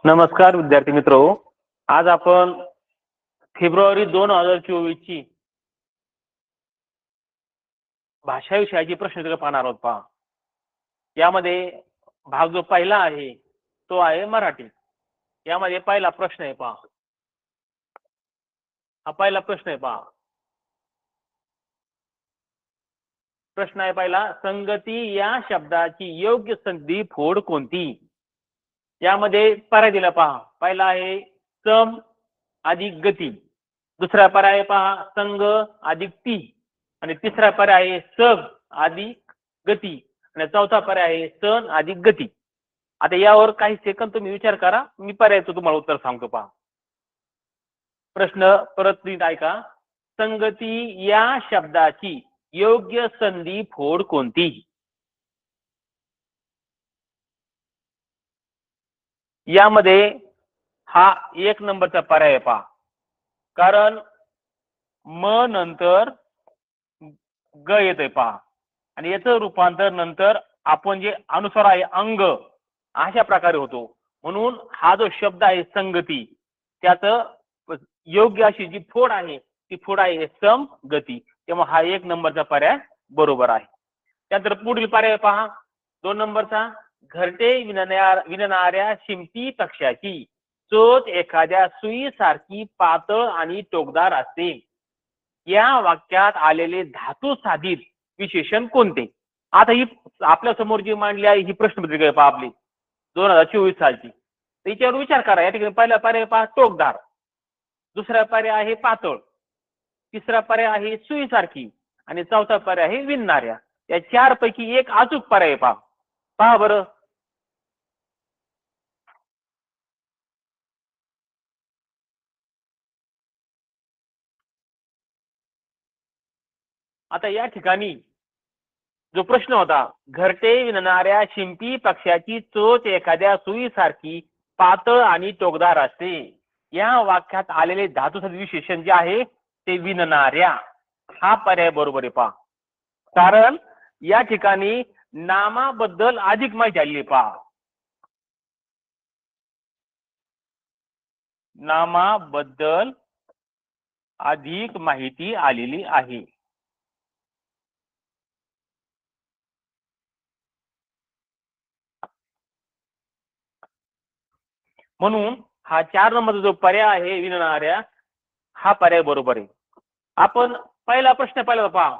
नमस्कार विद्यार्थी मित्रो, आज आपण फेब्रुवारी 2024 ची भाषा विषयाची प्रश्नोत्तर पाहणार आहोत. पहा, यामध्ये भाग जो पहिला आहे तो आहे मराठी. यामध्ये पहिला प्रश्न आहे. पहा, हा पहिला प्रश्न आहे. पहा, प्रश्न आहे पहिला, संगती या शब्दाची योग्य संधी फोड कोणती? यामध्ये पर्याय दिला. पहा, पहिला आहे सम अधिक गती, दुसरा पर्याय पहा संघ अधिक ती, आणि तिसरा पर्याय आहे सग अधिक गती, आणि चौथा पर्याय आहे सण अधिक गती. आता यावर काही सेकंद तुम्ही विचार करा, मी पर्यायचं तुम्हाला उत्तर सांगतो. पहा, प्रश्न परत नीट ऐका. संगती या शब्दाची योग्य संधी फोड कोणती? यामध्ये हा एक नंबरचा पर्याय. पहा, कारण म नंतर ग येतोय. पहा, आणि याचं रूपांतर नंतर आपण जे अनुस्वार आहे अंग अशा प्रकारे होतो. म्हणून हा जो शब्द आहे संगती, त्याचं योग्य अशी जी फोड आहे ती फोड आहे सम गती. तेव्हा हा एक नंबरचा पर्याय बरोबर आहे. त्यानंतर पुढील पर्याय पहा, 2 नंबरचा, घरटे विणणाऱ्या शिंपी पक्षाची चोच एखाद्या सुईसारखी पातळ आणि टोकदार असते. या वाक्यात आलेले धातू साधित विशेषण कोणते? आता ही आपल्या समोर जी मांडली आहे ही प्रश्नपत्रिका आहे. पहा आपली 2024 सालची. त्याच्यावर विचार करा. या ठिकाणी पहिला पर्याय पहा टोकदार, दुसरा पर्याय आहे पातळ, तिसरा पर्याय आहे सुईसारखी, आणि चौथा पर्याय आहे विणणाऱ्या. या चार पैकी एक अचूक पर्याय. पहा पहा बरं. आता या ठिकाणी जो प्रश्न होता, घरटे विणणाऱ्या शिंपी पक्षाची चोच एखाद्या सुईसारखी पातळ आणि टोकदार असते. या वाक्यात आलेले धातुसाधित विशेषण जे आहे ते विणणाऱ्या, हा पर्याय बरोबर आहे. पहा, कारण या ठिकाणी नामाबद्दल अधिक माहिती आलेली. पहा, नामाबद्दल अधिक माहिती आलेली आहे. म्हणून हा 4 नंबरचा जो पर्याय आहे विणणाऱ्या, हा पर्याय बरोबर आहे. आपण पहिला प्रश्न पाहिला. पहा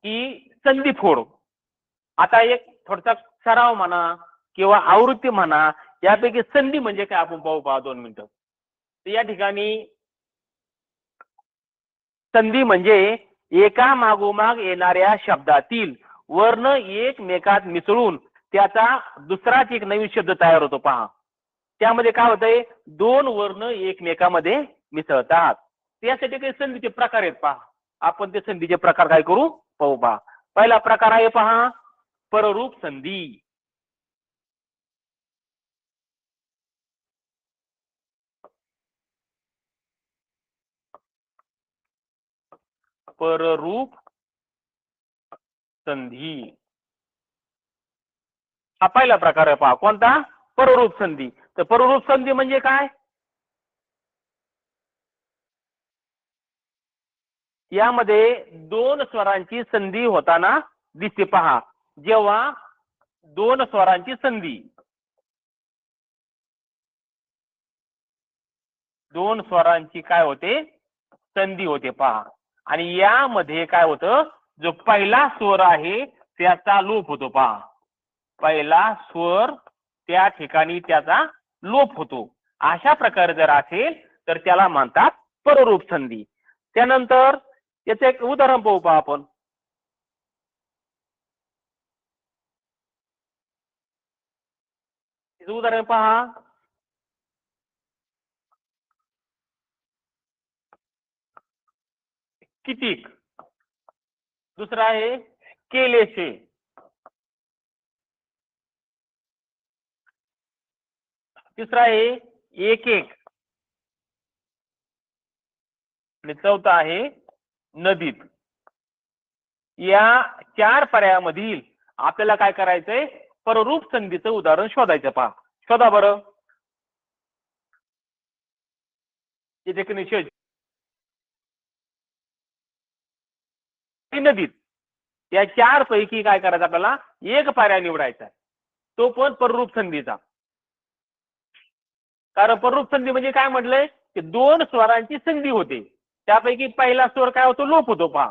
की संधी फोड. आता एक थोडासा सराव म्हणा किंवा आवृत्ती म्हणा, यापैकी संधी म्हणजे काय आपण पाहू. पहा 2 मिनिटं. तर या ठिकाणी संधी म्हणजे एका मागोमाग येणाऱ्या शब्दातील वर्ण एकमेकात मिसळून त्याचा दुसराच एक नवीन शब्द तयार होतो. पहा, त्यामध्ये काय होतंय, 2 वर्ण एकमेकामध्ये मिसळतात. त्यासाठी काही संधीचे प्रकार आहेत. पहा, आपण ते संधीचे प्रकार काय करू पाहू. पहा, पहिला प्रकार आहे पहा पररूप संधी. पररूप संधी हा पहिला प्रकार आहे. पहा, कोणता? पररूप संधी. तर पररूप संधी म्हणजे काय? यामध्ये 2 स्वरांची संधी होताना दिसते. पहा, जेव्हा 2 स्वरांची संधी, 2 स्वरांची काय होते, संधी होते. पहा, आणि यामध्ये काय होतं, जो पहिला स्वर आहे त्याचा लोप होतो. पहा, पहिला स्वर त्या ठिकाणी त्याचा लोप होतो. अशा प्रकारे जर असेल तर त्याला म्हणतात पररूप संधी. त्यानंतर याचं एक उदाहरण पाहू. पहा आपण, उदाहरण पहा, कितीक, दुसरा आहे केलेसे, तिसरा आहे एक एक, आणि चौथा आहे नदीत. या 4 पर्यायामधील आपल्याला काय करायचंय, पररूप संधीचं उदाहरण शोधायचं. पहा, शोधा बरं. इथे निषेध नदीत या 4 पैकी काय करायचं आपल्याला एक पर्याय निवडायचा आहे, तो पण पररूप संधीचा. कारण पररूप संधी म्हणजे काय म्हटलंय की 2 स्वरांची संधी होते, त्यापैकी पहिला स्वर काय होतो लोप होतो. पहा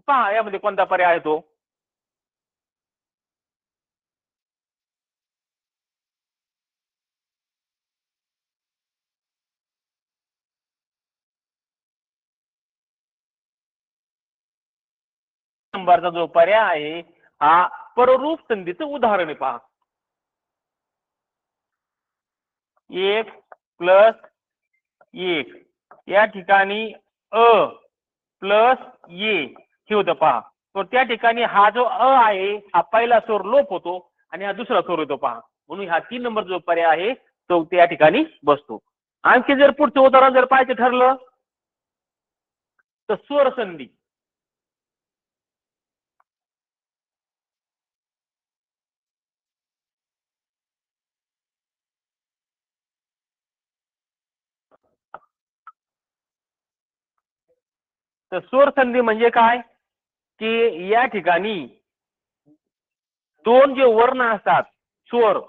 पहा यामध्ये कोणता पर्याय आहे तो. नंबरचा जो पर्याय आहे हा पररूप संधीचं उदाहरण आहे. पहा 1 + 1 या ठिकाणी अ प्लस ये हे होतं. पहा तर त्या ठिकाणी हा जो अ आहे हा पहिला स्वर लोप होतो आणि हा दुसरा स्वर होतो. पहा म्हणून हा 3 नंबर जो पर्याय आहे तो त्या ठिकाणी बसतो. आणखी जर पुढचं उदाहरण जर पाहायचं ठरलं तर स्वर संधी. तर स्वर संधी म्हणजे काय की या ठिकाणी 2 जे वर्ण असतात स्वर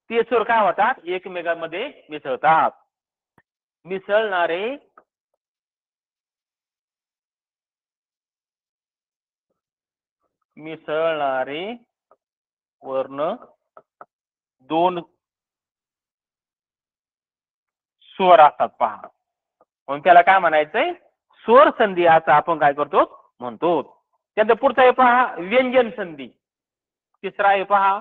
ते स्वर काय होतात एकमेकांमध्ये मिसळतात. मिसळणारे वर्ण 2 स्वर असतात. पहा म्हणून त्याला काय म्हणायचंय स्वर संधी असं आपण काय करतो म्हणतो. त्यानंतर पुढचा आहे पहा व्यंजन संधी. तिसरा आहे पहा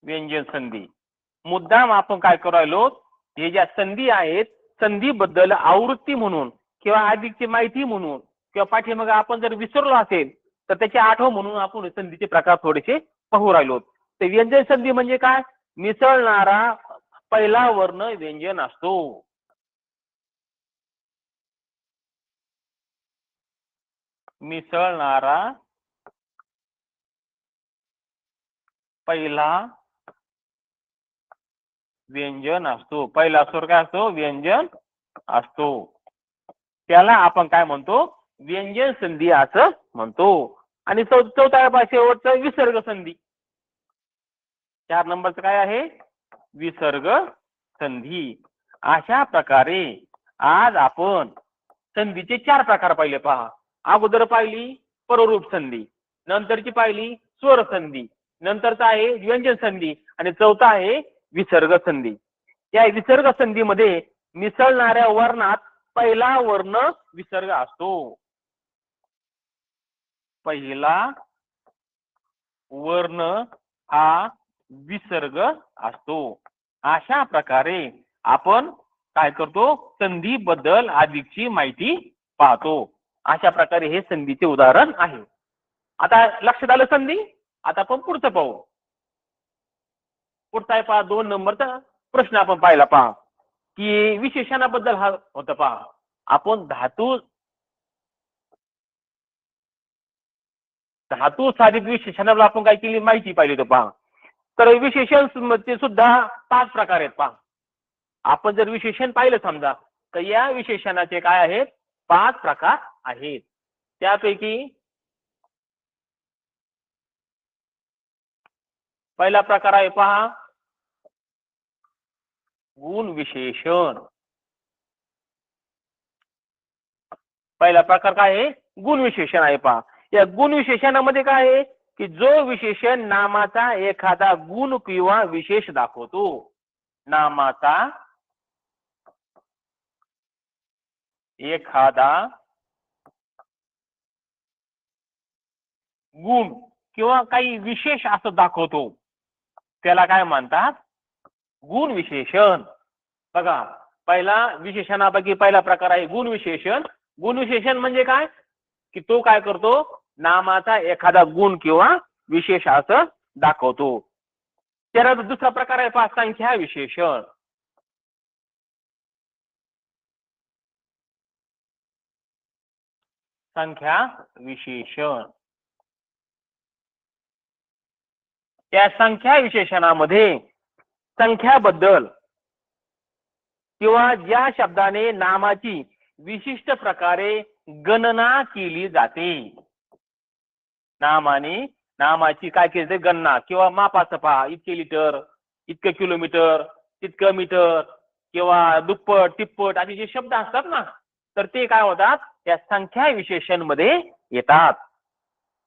व्यंजन संधी. मुद्दाम आपण काय करायलो हे ज्या संधी आहेत संधीबद्दल आवृत्ती म्हणून किंवा अधिकची माहिती म्हणून किंवा पाठीमाग आपण जर विसरलो असेल तर त्याची आठवण म्हणून आपण संधीचे प्रकार थोडेसे पाहू राहिलो. तर व्यंजन संधी म्हणजे काय मिसळणारा पहिला वर्ण व्यंजन असतो. मिसळणारा पहिला व्यंजन असतो. पहिला स्वर काय असतो व्यंजन असतो. त्याला आपण काय म्हणतो व्यंजन संधी असं म्हणतो. आणि चौथा शेवटचा विसर्ग संधी. 4 नंबरचं काय आहे विसर्ग संधी. अशा प्रकारे आज आपण संधीचे 4 प्रकार पाहिले. पहा अगोदर पाहिली पररूप संधी, नंतरची पाहिली स्वर संधी, नंतरचा आहे व्यंजन संधी आणि चौथा आहे विसर्ग संधी. या विसर्ग संधीमध्ये मिसळणाऱ्या वर्णात पहिला वर्ण विसर्ग असतो. पहिला वर्ण हा विसर्ग असतो. अशा प्रकारे आपण काय करतो संधी बद्दल अधिकची माहिती पाहतो. अशा प्रकारे हे संधीचे उदाहरण आहे. आता लक्षात आलं संधी. आता आपण पुढचं पाहू. पुढचा आहे पहा 2 नंबरचा प्रश्न आपण पाहिला. पहा की विशेषणाबद्दल हा होता. पहा आपण धातू साधित विशेषणाला आपण काय केली माहिती पाहिली. तर पहा तर विशेषण मध्ये सुद्धा 5 प्रकार आहेत. पहा आपण जर विशेषण पाहिलं समजा तर या विशेषणाचे काय आहेत 5 प्रकार आहेत. त्यापैकी पहिला प्रकार आहे पहा गुण विशेषण. पहिला प्रकार काय आहे गुण विशेषण आहे. पहा या गुण विशेषणामध्ये काय आहे की जो विशेषण नामाचा एखादा गुण किंवा विशेष दाखवतो. नामाचा एखादा गुण किंवा काही विशेष असं दाखवतो त्याला काय म्हणतात गुण विशेषण. बघा पहिला विशेषणापैकी पहिला प्रकार आहे गुण विशेषण. गुण विशेषण म्हणजे काय की तो काय करतो नामाचा एखादा गुण किंवा विशेष असं दाखवतो. त्यानंतर दुसरा प्रकार आहे पहा संख्या विशेषण. संख्या विशेषण. त्या संख्या विशेषणामध्ये संख्याबद्दल किंवा ज्या शब्दाने नामाची विशिष्ट प्रकारे गणना केली जाते. नामाची काय केली जाते गणना किंवा मापाचं पहा, इतके लिटर, इतके किलोमीटर, इतकं मीटर किंवा दुप्पट तिप्पट असे जे शब्द असतात ना, तर ते काय होतात त्या संख्या विशेषण मध्ये येतात.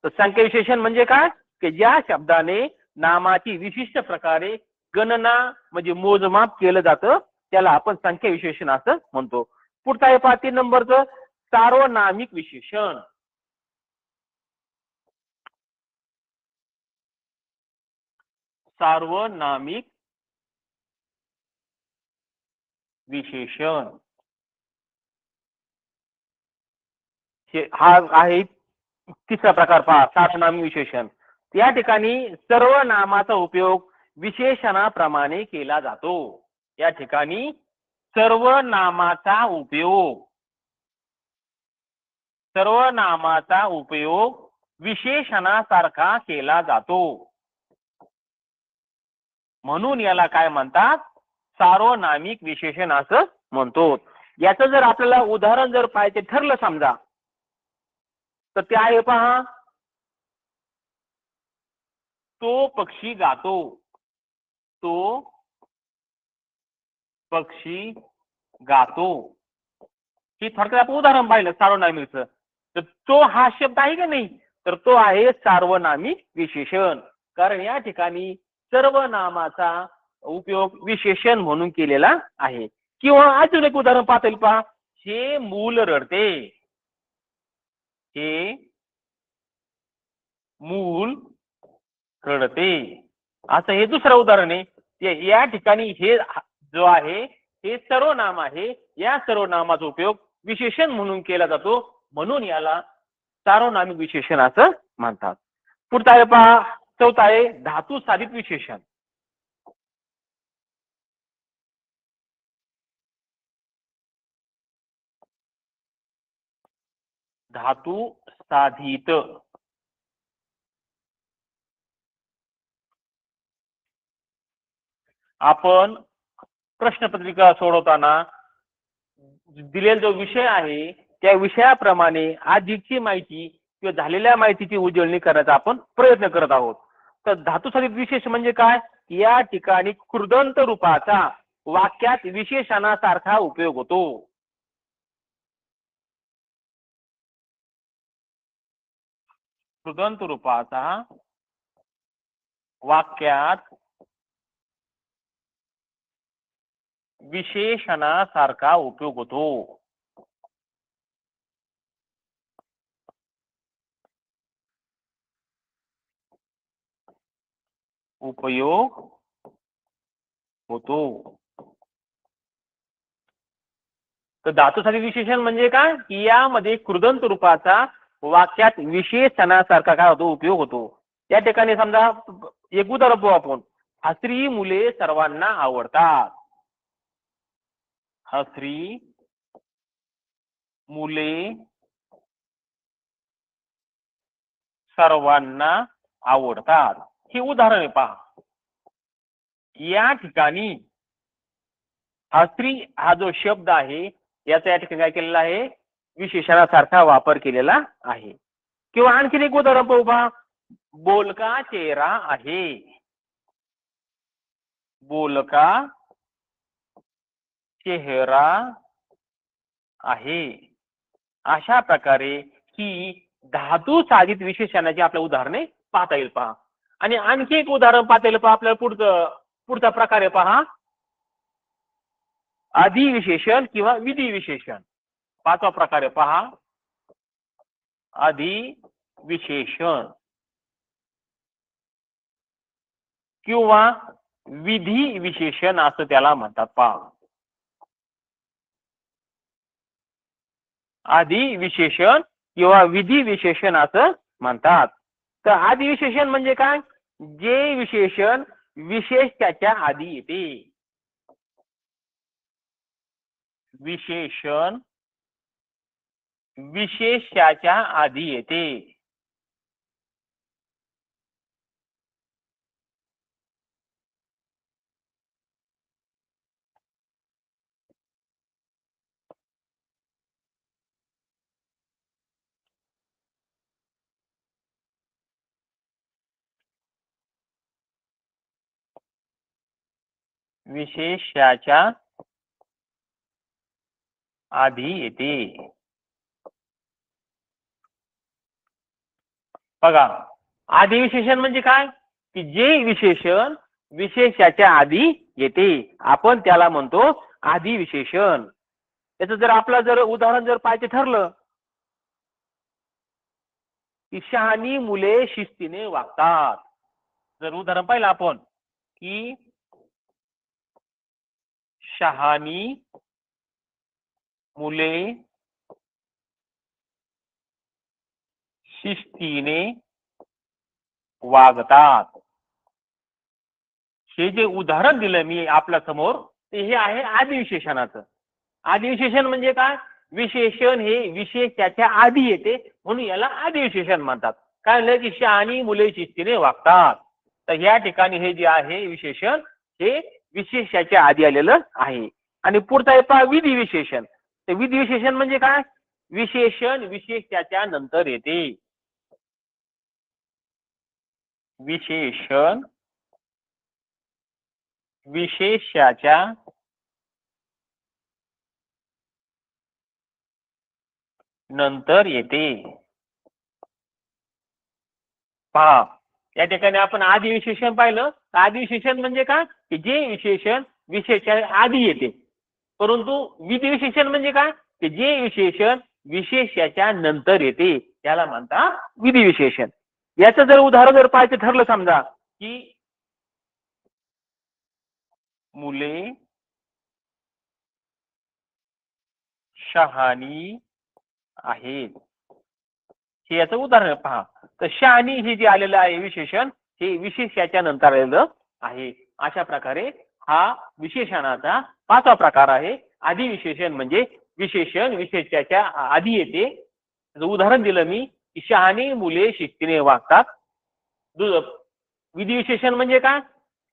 तर संख्या विशेषण म्हणजे काय की ज्या शब्दाने नामाची विशिष्ट प्रकारे गणना म्हणजे मोजमाप केलं जातं त्याला आपण संख्या विशेषण असं म्हणतो. पुढचा आहे पहा 3 नंबरचं सार्वनामिक विशेषण. सार्वनामिक विशेषण हा आहे तिसरा प्रकार पहा सार्वनामिक विशेषण. या ठिकाणी सर्व नामाचा उपयोग विशेषणाप्रमाणे केला जातो. या ठिकाणी सर्वनामाचा उपयोग विशेषणासारखा केला जातो. म्हणून याला काय म्हणतात सार्वनामिक विशेषण असं म्हणतो. याचं जर आपल्याला उदाहरण जर पाहायचं ठरलं समजा तर ते आहे पहा तो पक्षी गातो. तो पक्षी गातो ही थोडक्यात आपण उदाहरण पाहिलं सार्वनामिकचं. तर तो हा शब्द आहे का नाही तर तो आहे सार्वनामिक विशेषण. कारण या ठिकाणी सर्वनामाचा उपयोग विशेषण म्हणून केलेला आहे. किंवा अजून एक उदाहरण पाहता येईल पहा हे मूल रडते. हे मूल रडते असं हे दुसरं उदाहरण आहे. या ठिकाणी हे जो आहे हे सर्वनाम आहे. या सर्वनामाचा उपयोग विशेषण म्हणून केला जातो म्हणून याला सार्वनामिक विशेषण असं म्हणतात. पुढचा आहे पहा चौथा आहे धातू साधित विशेषण. धातू साधित आपण प्रश्नपत्रिका सोडवताना दिलेला जो विषय आहे त्या विषयाप्रमाणे आधीची माहिती किंवा झालेल्या माहितीची उजळणी करण्याचा आपण प्रयत्न करत आहोत. तर धातू साधित विशेष म्हणजे काय या ठिकाणी कृदंत रूपाचा वाक्यात विशेषणासारखा उपयोग होतो. कृदंत रूपाचा वाक्यात विशेषणासारखा उपयोग होतो. उपयोग होतो. तर धातुसाधित विशेषण म्हणजे काय की यामध्ये कृदंत रूपाचा वाक्यात विशेषणासारखा काय होतो उपयोग होतो. या ठिकाणी समजा एक उदाहरण पाहू आपण हसरी मुले सर्वांना आवडतात. हसरी मुले सर्वांना आवडतात हे उदाहरण आहे पहा. या ठिकाणी हसरी हा जो शब्द आहे याचा या ठिकाणी काय केलेला आहे विशेषणासारखा वापर केलेला आहे. किंवा आणखीन एक उदाहरण पाहू पहा बोलका चेहरा आहे. बोलका चेहरा आहे. अशा प्रकारे ही धातू साधित विशेषणाची आपल्या उदाहरणे पाहता येईल पहा. आणि आणखी एक उदाहरण पाहता येईल पहा आपल्याला पुढचा प्रकार आहे पहा अधिविशेषण किंवा विधी विशेषण. पाचवा प्रकार आहे पहा अधिविशेषण किंवा विधी विशेषण असं त्याला म्हणतात पहा. अधिविशेषण किंवा विधी विशेषण असं म्हणतात. तर अधिविशेषण म्हणजे काय जे विशेषण विशेष त्याच्या आधी येते. विशेषण विशेषाच्या आधी येते. विशेष्याच्या आधी येते. बघा, आधी विशेषण म्हणजे काय, की जे विशेषण विशेष्याच्या आधी येते आपण त्याला म्हणतो आधी विशेषण. त्याचं जर आपलं जर उदाहरण जर पाहायचं ठरलं, की शहाणी मुले शिस्तीने वागतात. जर उदाहरण पाहिलं आपण की शहाणी मुले शिस्तीने वागतात, हे जे उदाहरण दिलं मी आपल्या समोर ते हे आहे आदी विशेषणाचं. आदी विशेषण म्हणजे काय, विशेषण हे विशेषाच्या आधी येते म्हणून याला आदी विशेषण म्हणतात. काय म्हणलं की शहाणी मुले शिस्तीने वागतात, तर या ठिकाणी हे जे आहे विशेषण हे विशेषाच्या आधी आलेलं आहे. आणि पुढचा आहे पहा विधी विशेषण. तर विधी विशेषण म्हणजे काय, विशेषण विशेषाच्या नंतर येते. विशेषण विशेषाच्या नंतर येते. पहा, या ठिकाणी आपण आदी विशेषण पाहिलं. आदी विशेषण म्हणजे काय, की जे विशेषण विशेषाच्या आधी येते. परंतु विधी विशेषण म्हणजे काय, की जे विशेषण विशेषाच्या नंतर येते त्याला म्हणतात विधी विशेषण. याचं जर उदाहरण जर पाहायचं ठरलं, समजा की मुले शहाणी आहेत, हे याचं उदाहरण पहा. तर शहाणी हे जे आलेलं आहे विशेषण हे विशेषाच्या नंतर आलेलं आहे. अशा प्रकारे हा विशेषणाचा पाचवा प्रकार आहे. आधी विशेषण म्हणजे विशेषण विशेषाच्या आधी येते. उदाहरण दिलं मी की शहाणी मुले शिस्तीने वागतात. विधी विशेषण म्हणजे काय,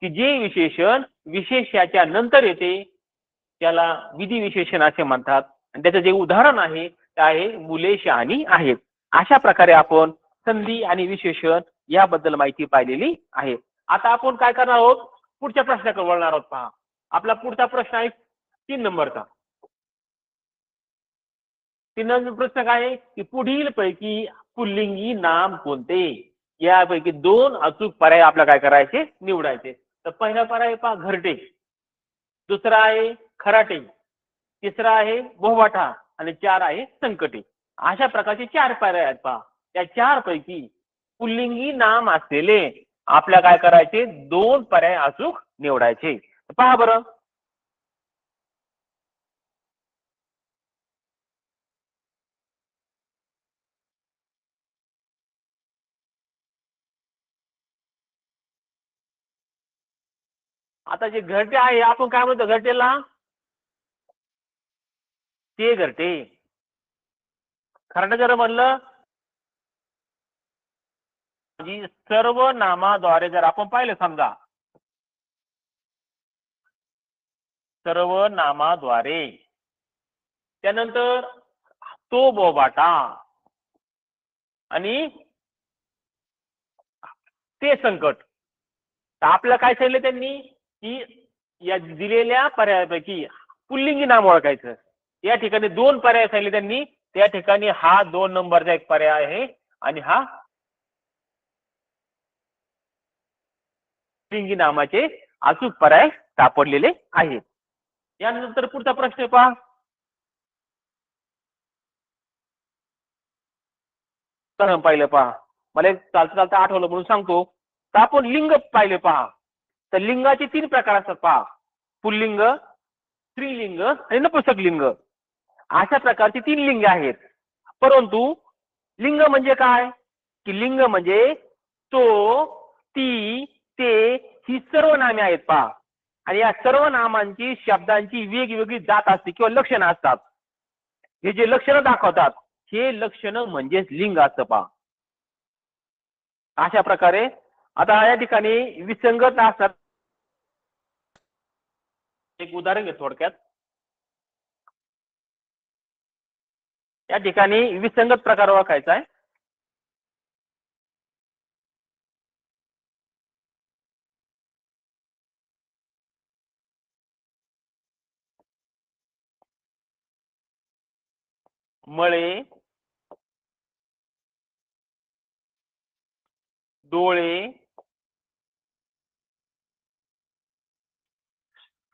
की जे विशेषण विशेषाच्या नंतर येते त्याला विधी विशेषण असे म्हणतात. आणि त्याचं जे उदाहरण आहे ते आहे मुले शहाणी आहेत. अशा प्रकारे आपण संधी आणि विशेषण याबद्दल माहिती पाहिलेली आहे. आता आपण काय करणार आहोत, पुढच्या प्रश्नाकडे वळणार आहोत. पहा, आपला पुढचा प्रश्न आहे 3 नंबरचा. 3 नंबर प्रश्न काय आहे, की पुढील पैकी पुल्लिंगी नाम कोणते. यापैकी 2 अचूक पर्याय आपल्याला काय करायचे, निवडायचे. तर पहिला पर्याय पहा घरटे, दुसरा आहे खराटे, तिसरा आहे बोहवाटा आणि 4 आहे संकटे. अशा प्रकारचे 4 पर्याय आहेत. पहा, त्या 4 पैकी पुल्लिंगी नाम असलेले आपल्या काय करायचे, 2 पर्याय अचूक निवडायचे. पहा बरं, आता जे घरटे आहे आपण काय म्हणतो घरटेला, ते घरटे. खराटे जर म्हणलं म्हणजे सर्व नामाद्वारे जर आपण पाहिलं, समजा सर्व नामाद्वारे, त्यानंतर तो बोबाटा आणि ते संकट. तर आपल्याला काय सांगितलं त्यांनी, की या दिलेल्या पर्यायापैकी पुल्लिंगी नाम ओळखायचं. या ठिकाणी 2 पर्याय सांगितले त्यांनी. त्या ठिकाणी हा 2 नंबरचा एक पर्याय आहे आणि हा पुल्लिंगी नामाचे अचूक पर्याय सापडलेले आहेत. यानंतर पुढचा प्रश्न पहा, पाहिलं पहा, मला एक चालता चालता आठवलं म्हणून सांगतो. तर आपण लिंग पाहिले पहा, तर लिंगाचे 3 प्रकार असतात. पहा, पुल्लिंग, स्त्रीलिंग आणि नपुंसक लिंग. अशा प्रकारची 3 लिंग आहेत. परंतु लिंग म्हणजे काय, की लिंग म्हणजे तो, ती, ते ही सर्व नामे आहेत. पहा, आणि या सर्व नामांची शब्दांची वेगवेगळी जात असते किंवा लक्षणं असतात. हे जे लक्षणं दाखवतात हे लक्षणं म्हणजेच लिंग असतं. पहा, अशा प्रकारे आता या ठिकाणी विसंगत असतात. एक उदाहरण घे थोडक्यात. या ठिकाणी विसंगत प्रकार ओळखायचा आहे. मळे, डोळे,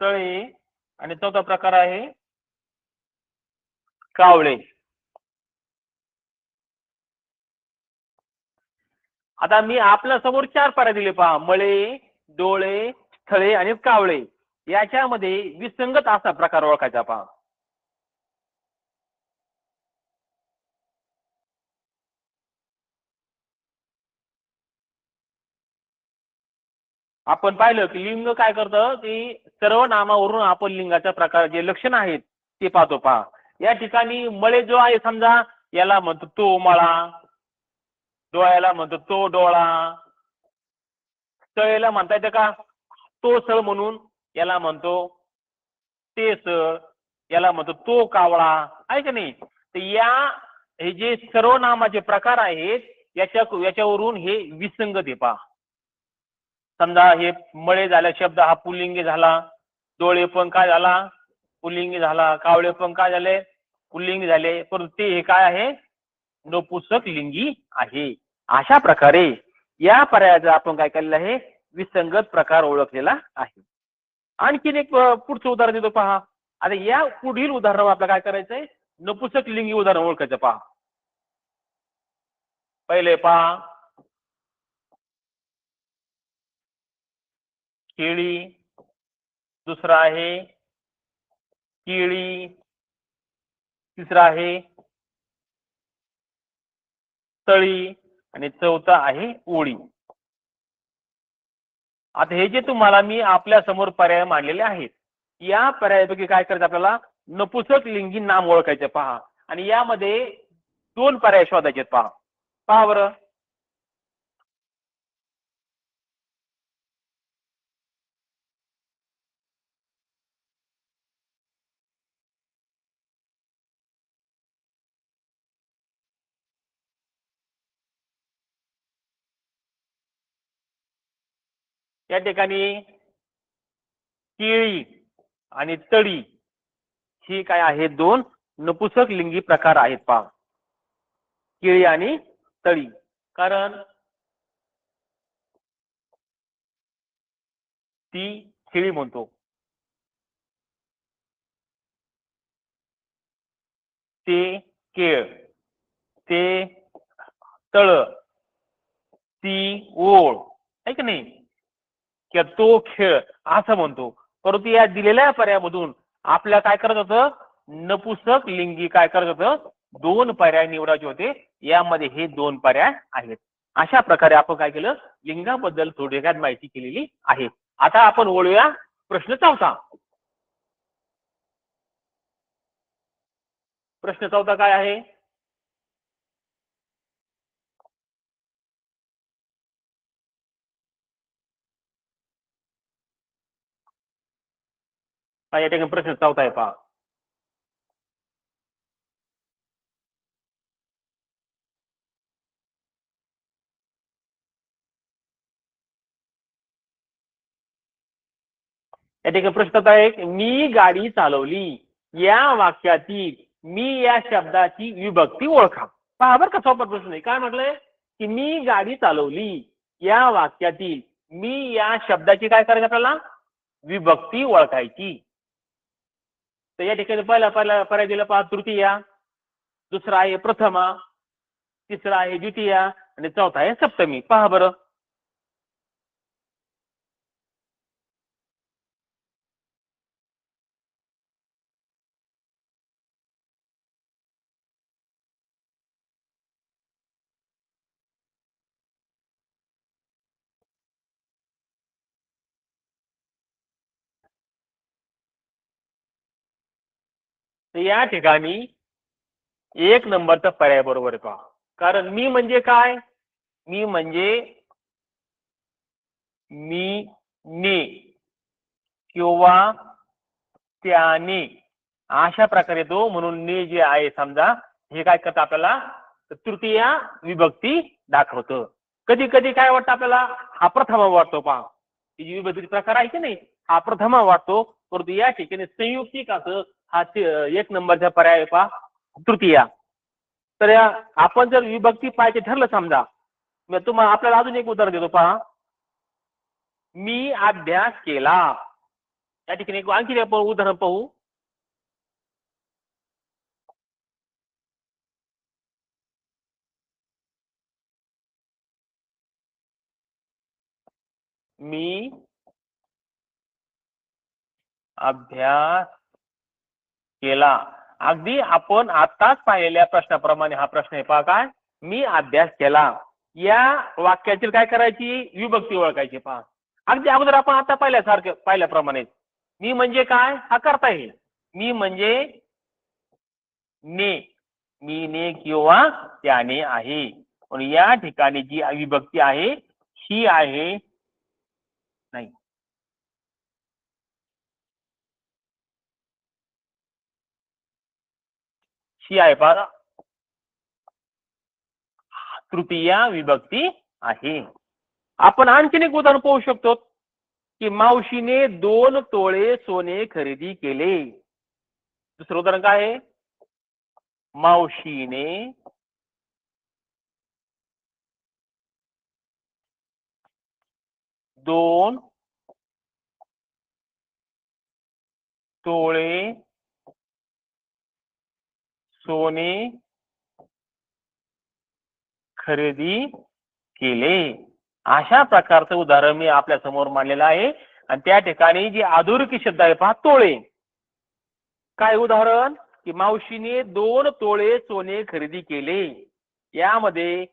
तळे आणि चौथा प्रकार आहे कावळे. आता मी आपल्या समोर 4 पर्याय दिले पहा, मळे, डोळे, स्थळे आणि कावळे. याच्यामध्ये विसंगत असा प्रकार ओळखायचा पहा. आपण पाहिलं की लिंग काय करतं की सर्व नामावरून आपण लिंगाच्या प्रकार जे लक्षण आहेत ते पाहतो पहा. या ठिकाणी मळे जो आहे समजा याला म्हणतो तो मळा, डोळ्याला म्हणतो तो डोळा, स्थळेला म्हणता येतं का तो सळ म्हणून, याला म्हणतो ते सळ, याला म्हणतो तो कावळा, आहे का नाही. तर या हे जे सर्वनामाचे प्रकार आहेत याच्यावरून हे विसंगत आहे पहा. समजा हे मळे झाला शब्द हा पुल्लिंगी झाला, डोळे पण काय झाला पुल्लिंगी झाला, कावळे पण काय झाले पुल्लिंगी झाले, परंतु ते हे काय आहे नपुंसक लिंगी आहे. अशा प्रकारे या पर्यायाचा आपण काय केलेलं आहे विसंगत प्रकार ओळखलेला आहे. आणखीन एक पुढचं उदाहरण देतो पहा. आता या पुढील उदाहरण आपल्याला काय करायचंय नपुंसक लिंगी उदाहरण ओळखायचं पहा. पहिले पहा केळी, दुसरा आहे केळी, तिसरा आहे तळी आणि चौथा आहे ओळी. आता हे जे तुम्हाला मी आपल्या समोर पर्याय मांडलेले आहेत या पर्यायापैकी काय करायचं आपल्याला नपुंसक लिंगी नाम ओळखायचे पहा. आणि यामध्ये 2 पर्याय शोधायचे पहा. पहा बरं. या ठिकाणी केळी आणि तळी ही काय आहेत 2 नपुंसक लिंगी प्रकार आहेत पहा. केळी आणि तळी. कारण ती केळी म्हणतो, ते केळ, ते तळ, ती ओळ, आहे की नाही, किंवा तो खेळ असं म्हणतो. परंतु या दिलेल्या पर्यायामधून आपल्याला काय करत होतं नपुंसक लिंगी काय करत होतं 2 पर्याय निवडायचे होते. यामध्ये हे 2 पर्याय आहेत. अशा प्रकारे आपण काय केलं लिंगाबद्दल थोडक्यात माहिती केलेली आहे. आता आपण वळूया प्रश्न 4. प्रश्न 4 काय आहे. या ठिकाणी प्रश्न 4 आहे पहा. या ठिकाणी प्रश्न आहे मी गाडी चालवली या वाक्यातील मी या शब्दाची विभक्ती ओळखा. पहा बरं का सोपा प्रश्न आहे. काय म्हटलंय की मी गाडी चालवली या वाक्यातील मी या शब्दाची काय करायची आपल्याला विभक्ती ओळखायची. तर या ठिकाणी पहिला पर्याय दिला पहा तृतीया, दुसरा आहे प्रथमा, तिसरा आहे द्वितीया आणि चौथा आहे सप्तमी. पहा बरं. तर या ठिकाणी 1 नंबरचा पर्याय बरोबर आहे पहा. कारण मी म्हणजे काय मी म्हणजे मी ने किंवा त्याने अशा प्रकारे तो म्हणून ने जे आहे समजा हे काय करतं आपल्याला तृतीया विभक्ती दाखवतं. कधी कधी काय वाटतं आपल्याला हा प्रथमा वाटतो पहा. ही जी विभक्ती प्रकार आहे की नाही हा प्रथमा वाटतो. परंतु या ठिकाणी संयुक्तिक असं हा 1 नंबरचा पर्याय पहा तृतीया. तर या आपण जर विभक्ती पाहायचे ठरलं समजा, मी तुम्हाला आपल्याला अजून एक उदाहरण देतो पहा. मी अभ्यास केला. या ठिकाणी आणखी आपण उदाहरण पाहू. मी अभ्यास केला. अगदी आपण आताच पाहिलेल्या प्रश्नाप्रमाणे हा प्रश्न आहे पहा. काय? मी अभ्यास केला. या वाक्यातील काय करायची? विभक्ती ओळखायची पहा. अगदी अगोदर आपण आता पाहिल्याप्रमाणे मी म्हणजे काय? हा करता येईल. मी म्हणजे ने, मी ने किंवा त्याने आहे. पण या ठिकाणी जी विभक्ती आहे ही आहे नाही, ही आहे पहा तृतीय विभक्ती आहे. आपण आणखीन एक उदाहरण पाहू शकतो की मावशीने 2 तोळे सोने खरेदी केले. दुसरं उदाहरण काय आहे? मावशीने 2 तोळे सोने खरेदी केले. अशा प्रकारचं उदाहरण मी आपल्या समोर मांडलेलं आहे. आणि त्या ठिकाणी जी अधोरेखित शब्द आहे पहा तोळे. काय उदाहरण? की मावशीने 2 तोळे सोने खरेदी केले. यामध्ये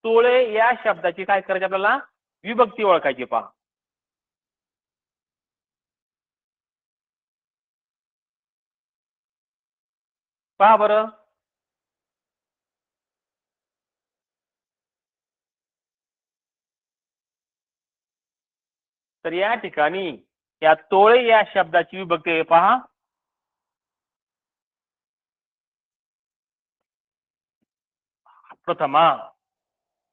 तोळे या शब्दाची काय करायची? आपल्याला विभक्ती ओळखायची पहा. पहा बरं. तर या ठिकाणी या तोळे या शब्दाची विभक्ती आहे पहा प्रथमा.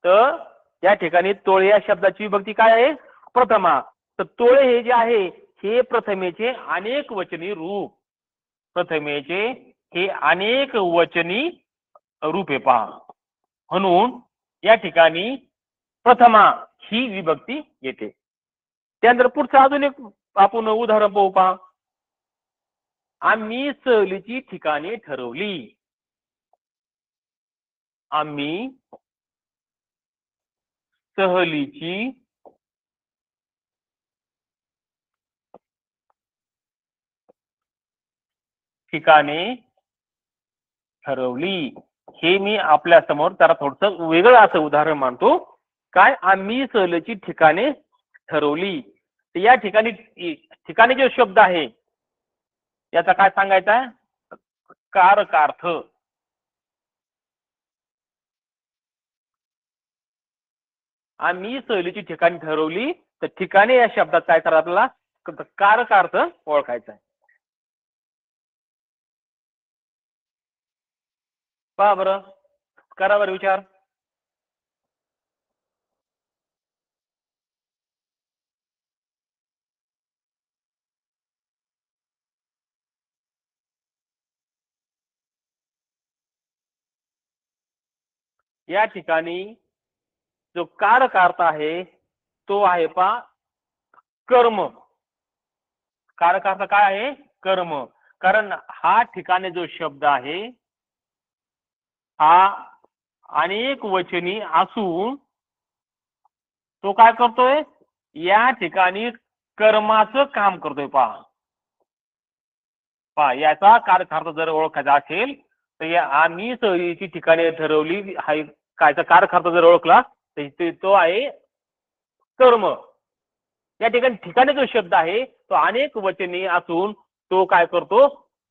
तर या ठिकाणी तोळे या शब्दाची विभक्ती काय आहे? प्रथमा. तर तोळे हे जे आहे हे प्रथमेचे अनेक वचनी रूप. प्रथमेचे हे अनेक वचनी रूप आहे पहा. म्हणून या ठिकाणी प्रथमा ही विभक्ती येते. त्यानंतर पुढचं अजून एक आपण उदाहरण पाहू पहा. आम्ही सहलीची ठिकाणे ठरवली. आम्ही सहलीची ठिकाणे ठरवली. हे मी आपल्या समोर जरा थोडस वेगळं असं उदाहरण मानतो. काय? आम्ही सहलीची ठिकाणे ठरवली. या ठिकाणी ठिकाणी जो शब्द आहे याचा काय सांगायचा आहे? कारकार्थ. आम्ही सहलीची ठिकाणी ठरवली. तर ठिकाणी या शब्दात काय करा आपल्याला? कारकार्थ ओळखायचा आहे. पहा बरं. करा बरं विचार. या ठिकाणी जो कारकार्थ आहे तो आहे पहा कर्म. कारकार्थ काय आहे? कर्म. कारण हा ठिकाणी जो शब्द आहे हा अनेक वचनी असून तो काय करतोय? या ठिकाणी कर्माचं काम करतोय पहा. पहा याचा कारकार्थ जर ओळखायचा असेल तर या आम्ही सहलीची ठिकाणे ठरवली हा कायचा कारकार्थ जर ओळखला तर तो आहे कर्म. या ठिकाणी ठिकाणी जो शब्द आहे तो अनेक वचनी असून तो काय करतो?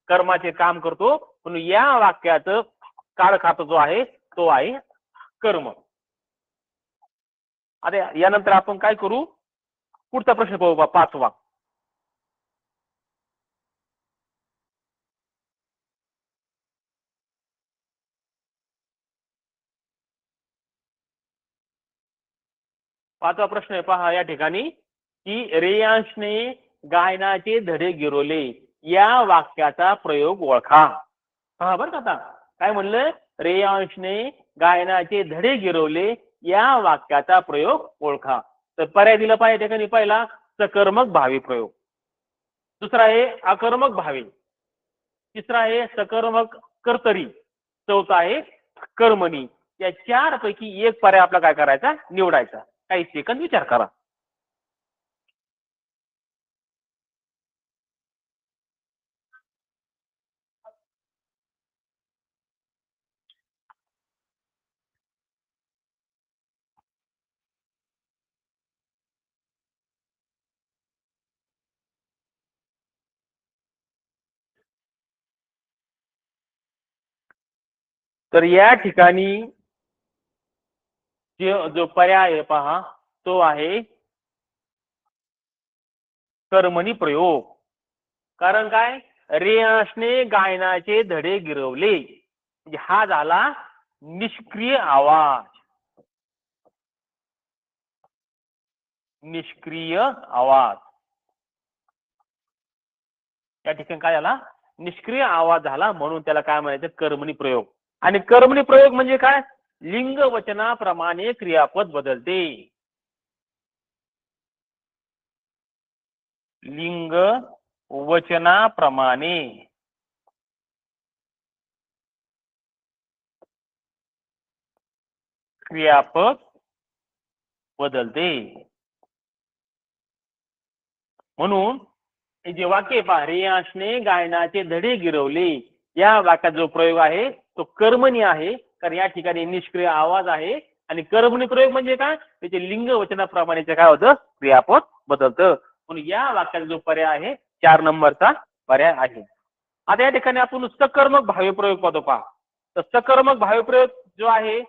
कर्माचे काम करतो. पण या वाक्याचं कारकार्थ जो आहे तो आहे कर्म. आता यानंतर आपण काय करू? पुढचा प्रश्न पाहू 5वा. पाचवा प्रश्न आहे पहा या ठिकाणी की रेयांशने गायनाचे धडे गिरवले. या वाक्याचा प्रयोग ओळखा. पहा बरं का. आता काय म्हणलं? रेयांशने गायनाचे धडे गिरवले या वाक्याचा प्रयोग ओळखा. तर पर्याय दिला पाहिजे ठिकाणी पहिला सकर्मक भावी प्रयोग, दुसरा आहे अकर्मक भावी, तिसरा आहे सकर्मक कर्तरी, चौथा आहे कर्मणी. या चार पैकी एक पर्याय आपला काय करायचा, निवडायचा. काही सेकंद विचार करा. तर या ठिकाणी जो पर्याय आहे पहा तो आहे कर्मणी प्रयोग. कारण काय, रेयांशने गायनाचे धडे गिरवले म्हणजे हा झाला निष्क्रिय आवाज. निष्क्रिय आवाज या ठिकाणी काय झाला, निष्क्रिय आवाज झाला, म्हणून त्याला काय म्हणायचं, कर्मणी प्रयोग. आणि कर्मणी प्रयोग म्हणजे काय, लिंग वचनाप्रमाणे क्रियापद बदलते. लिंग वचनाप्रमाणे क्रियापद बदलते. म्हणून हे जे वाक्य पहा, रेयांशने गायनाचे धडे गिरवले या वाक्यात जो प्रयोग आहे तो कर्मणी आहे. कारण या ठिकाणी निष्क्रिय आवाज आहे. आणि कर्मणी प्रयोग म्हणजे काय, त्याचे लिंग वचनाप्रमाणे काय होतं, क्रियापद बदलतं. म्हणून या वाक्याचा जो पर्याय आहे 4 नंबरचा पर्याय आहे. आता या ठिकाणी आपण सकर्मक भावी प्रयोग पाहतो पहा. तर सकर्मक भावी प्रयोग जो आहे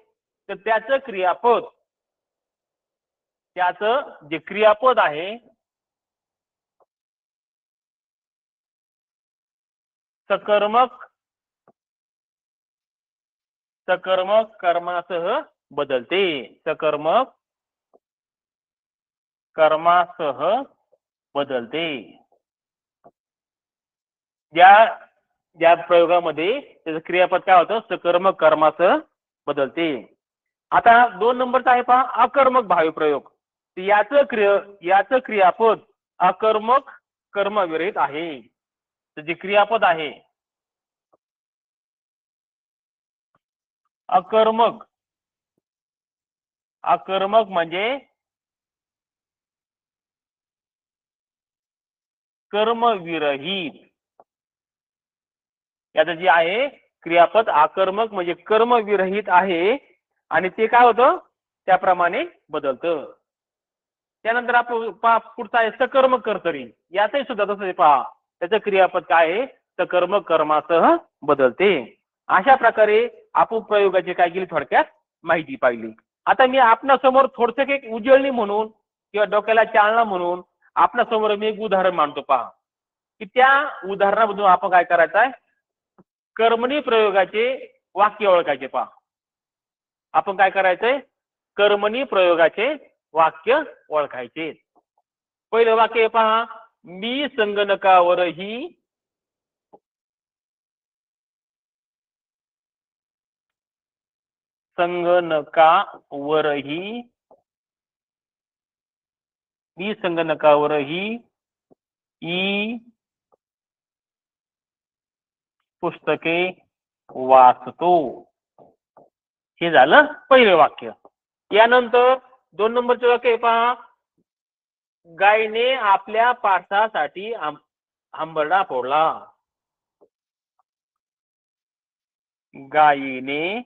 तर त्याचं क्रियापद, त्याचं जे क्रियापद आहे सकर्मक सकर्मक कर्मासह बदलते. सकर्मक कर्मासह बदलते. ज्या ज्या प्रयोगामध्ये त्याचं क्रियापद काय होतं, सकर्मक कर्मासह बदलते. आता 2 नंबरचा आहे पहा अकर्मक भावी प्रयोग. याचं क्रियापद अकर्मक कर्मविरहित आहे. तर जे क्रियापद आहे अकर्मक, अकर्मक म्हणजे कर्मविरहित. याचं जे आहे क्रियापद आकर्मक म्हणजे कर्मविरहित आहे आणि ते काय होतं त्याप्रमाणे बदलतं. त्यानंतर आपण पुढचा आहे सकर्मक कर्तरी. याचंही सुद्धा तसं आहे पहा, त्याचं क्रियापद काय आहे, सकर्मक कर्मासह बदलते. अशा प्रकारे आपण प्रयोगाची काय केली, थोडक्यात माहिती पाहिली. आता मी आपणासमोर थोडस एक उजळणी म्हणून किंवा डोक्याला चालना म्हणून आपणासमोर मी एक उदाहरण मांडतो पहा, की त्या उदाहरणामधून आपण काय करायचं आहे, कर्मणी प्रयोगाचे वाक्य ओळखायचे पहा. आपण काय करायचंय, कर्मणी प्रयोगाचे वाक्य ओळखायचे. पहिलं वाक्य पहा, मी संगणकावरही संगणकावरही मी संगणकावरही ई पुस्तके वाचतो. हे झालं पहिलं वाक्य. यानंतर 2 नंबरचे वाक्य पहा, गायने आपल्या पार्थासाठी हंबरडा फोडला. गायीने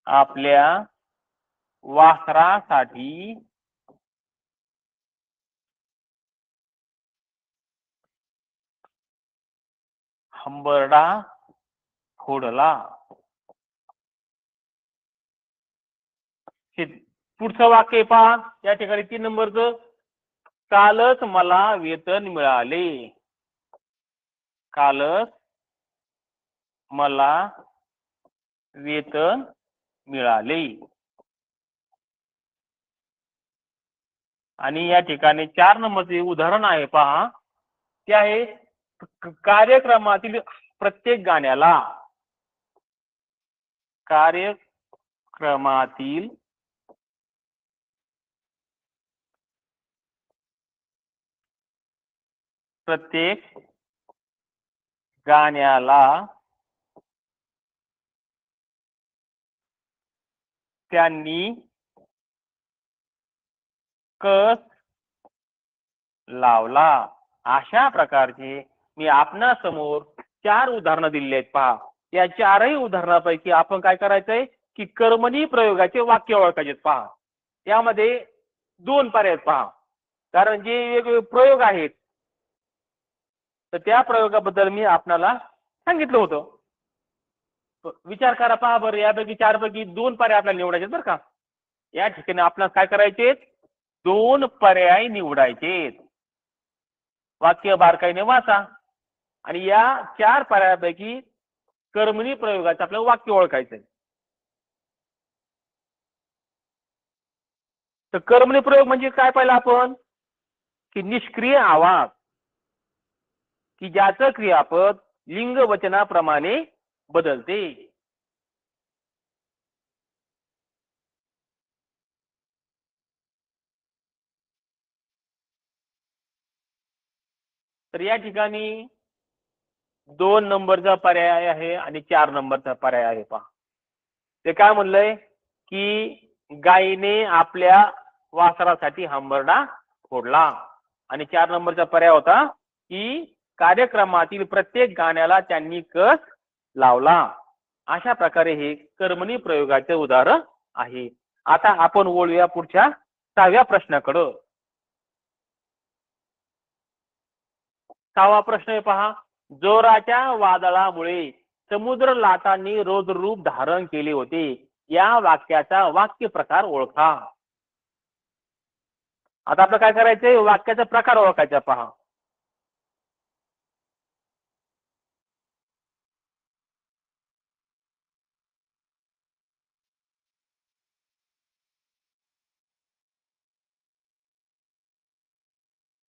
आपल्या वासरासाठी हंबरडा फोडला. पुढचं वाक्य पहा, या ठिकाणी 3 नंबरचं, कालच मला वेतन मिळाले. कालच मला वेतन मिळाले. आणि या ठिकाणी 4 नंबरचे उदाहरण आहे पहा, ते आहे कार्यक्रमातील प्रत्येक गाण्याला कार्यक्रमातील प्रत्येक गाण्याला त्यांनी कस लावला. अशा प्रकारचे मी आपणा समोर 4 उदाहरणं दिली आहेत पहा. या 4ही उदाहरणापैकी आपण काय करायचंय की कर्मणी प्रयोगाचे वाक्य ओळखायचे पहा. यामध्ये 2 पर्याय पहा, कारण जे वेगवेगळे प्रयोग आहेत तर त्या प्रयोगाबद्दल मी आपणाला सांगितलं होतं. विचार करा पहा बरं, यापैकी 4 पैकी 2 पर्याय आपल्याला निवडायचे बरं का. या ठिकाणी आपल्याला काय करायचे, 2 पर्याय निवडायचे. वाक्य बारकाईने वाचा आणि या 4 पर्यायापैकी कर्मणी प्रयोगाचं आपल्याला वाक्य ओळखायचंय. तर कर्मणी प्रयोग म्हणजे काय पाहिलं आपण की निष्क्रिय आवाज की ज्याचं क्रियापद लिंग वचनाप्रमाणे बदलते. तर या ठिकाणी 2 नंबरचा पर्याय आहे आणि 4 नंबरचा पर्याय आहे पहा. ते काय म्हणलंय की गायीने आपल्या वासरासाठी हंबरडा फोडला आणि 4 नंबरचा पर्याय होता की कार्यक्रमातील प्रत्येक गाण्याला त्यांनी कस लावला. अशा प्रकारे हे कर्मणी प्रयोगाचे उदाहरण आहे. आता आपण वळूया पुढच्या 6व्या प्रश्नाकडे. 6वा प्रश्न आहे पहा. जोराच्या वादळामुळे समुद्र लाटांनी रौद्ररूप धारण केले होते. या वाक्याचा वाक्य प्रकार ओळखा. आता आपलं काय करायचंय, वाक्याचा प्रकार ओळखायचा पहा.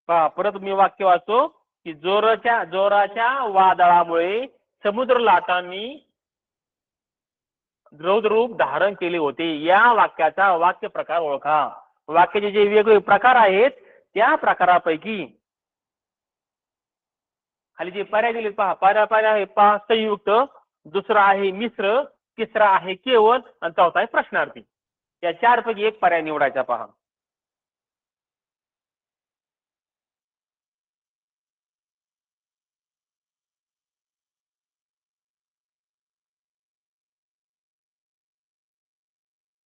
पहा परत मी वाक्य वाचतो की जोराच्या वादळामुळे समुद्र लाटांनी रौद्ररूप धारण केले होते. या वाक्याचा वाक्य प्रकार ओळखा. वाक्याचे जे वेगवेगळे प्रकार आहेत त्या प्रकारापैकी खाली जे पर्याय दिले पहा. पर्याय आहे पहा संयुक्त, दुसरा आहे मिश्र, तिसरा आहे केवळ आणि चौथा आहे प्रश्नार्थी. या 4 पैकी एक पर्याय निवडायचा पहा.